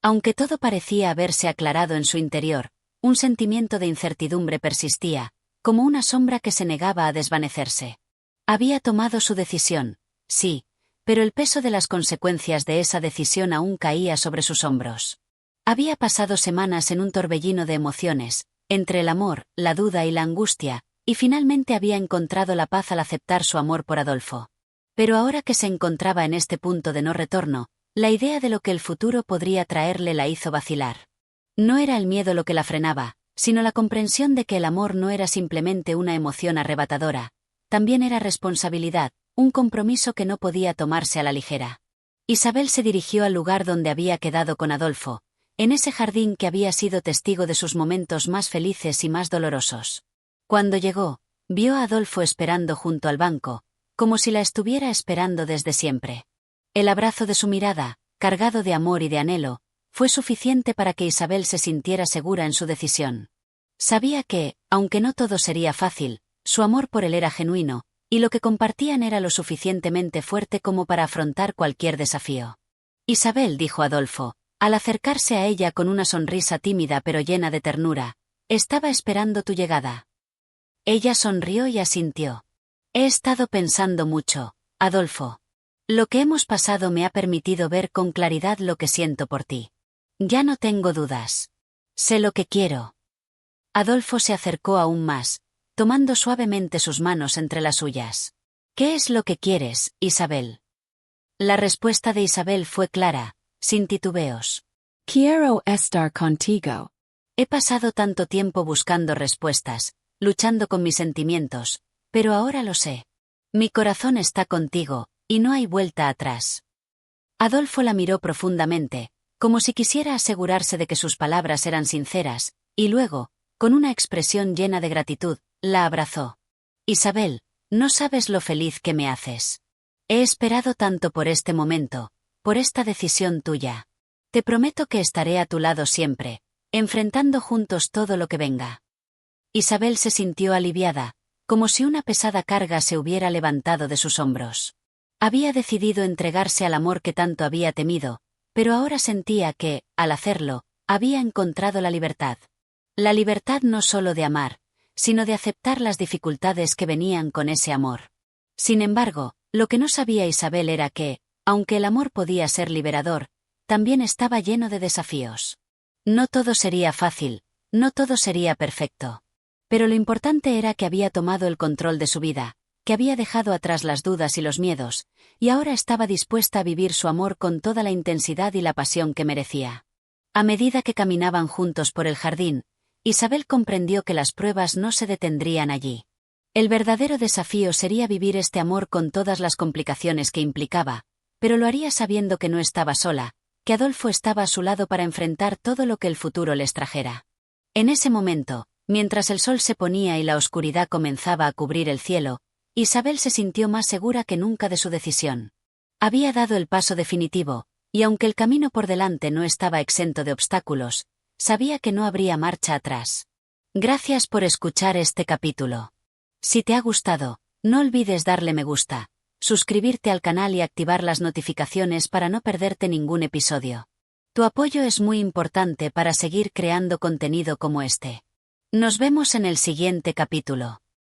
Aunque todo parecía haberse aclarado en su interior, un sentimiento de incertidumbre persistía, como una sombra que se negaba a desvanecerse. Había tomado su decisión, sí, pero el peso de las consecuencias de esa decisión aún caía sobre sus hombros. Había pasado semanas en un torbellino de emociones, entre el amor, la duda y la angustia, y finalmente había encontrado la paz al aceptar su amor por Adolfo. Pero ahora que se encontraba en este punto de no retorno, la idea de lo que el futuro podría traerle la hizo vacilar. No era el miedo lo que la frenaba, sino la comprensión de que el amor no era simplemente una emoción arrebatadora, también era responsabilidad, un compromiso que no podía tomarse a la ligera. Isabel se dirigió al lugar donde había quedado con Adolfo, en ese jardín que había sido testigo de sus momentos más felices y más dolorosos. Cuando llegó, vio a Adolfo esperando junto al banco, como si la estuviera esperando desde siempre. El abrazo de su mirada, cargado de amor y de anhelo, fue suficiente para que Isabel se sintiera segura en su decisión. Sabía que, aunque no todo sería fácil, su amor por él era genuino, y lo que compartían era lo suficientemente fuerte como para afrontar cualquier desafío. Isabel, dijo Adolfo, al acercarse a ella con una sonrisa tímida pero llena de ternura, estaba esperando tu llegada. Ella sonrió y asintió. He estado pensando mucho, Adolfo. Lo que hemos pasado me ha permitido ver con claridad lo que siento por ti. Ya no tengo dudas. Sé lo que quiero. Adolfo se acercó aún más, tomando suavemente sus manos entre las suyas. ¿Qué es lo que quieres, Isabel? La respuesta de Isabel fue clara, sin titubeos. Quiero estar contigo. He pasado tanto tiempo buscando respuestas, luchando con mis sentimientos, pero ahora lo sé. Mi corazón está contigo, y no hay vuelta atrás. Adolfo la miró profundamente, como si quisiera asegurarse de que sus palabras eran sinceras, y luego, con una expresión llena de gratitud, la abrazó. Isabel, no sabes lo feliz que me haces. He esperado tanto por este momento, por esta decisión tuya. Te prometo que estaré a tu lado siempre, enfrentando juntos todo lo que venga. Isabel se sintió aliviada, como si una pesada carga se hubiera levantado de sus hombros. Había decidido entregarse al amor que tanto había temido, pero ahora sentía que, al hacerlo, había encontrado la libertad. La libertad no solo de amar, sino de aceptar las dificultades que venían con ese amor. Sin embargo, lo que no sabía Isabel era que, aunque el amor podía ser liberador, también estaba lleno de desafíos. No todo sería fácil, no todo sería perfecto. Pero lo importante era que había tomado el control de su vida, que había dejado atrás las dudas y los miedos, y ahora estaba dispuesta a vivir su amor con toda la intensidad y la pasión que merecía. A medida que caminaban juntos por el jardín, Isabel comprendió que las pruebas no se detendrían allí. El verdadero desafío sería vivir este amor con todas las complicaciones que implicaba, pero lo haría sabiendo que no estaba sola, que Adolfo estaba a su lado para enfrentar todo lo que el futuro les trajera. En ese momento, mientras el sol se ponía y la oscuridad comenzaba a cubrir el cielo, Isabel se sintió más segura que nunca de su decisión. Había dado el paso definitivo, y aunque el camino por delante no estaba exento de obstáculos, sabía que no habría marcha atrás. Gracias por escuchar este capítulo. Si te ha gustado, no olvides darle me gusta, suscribirte al canal y activar las notificaciones para no perderte ningún episodio. Tu apoyo es muy importante para seguir creando contenido como este. Nos vemos en el siguiente capítulo.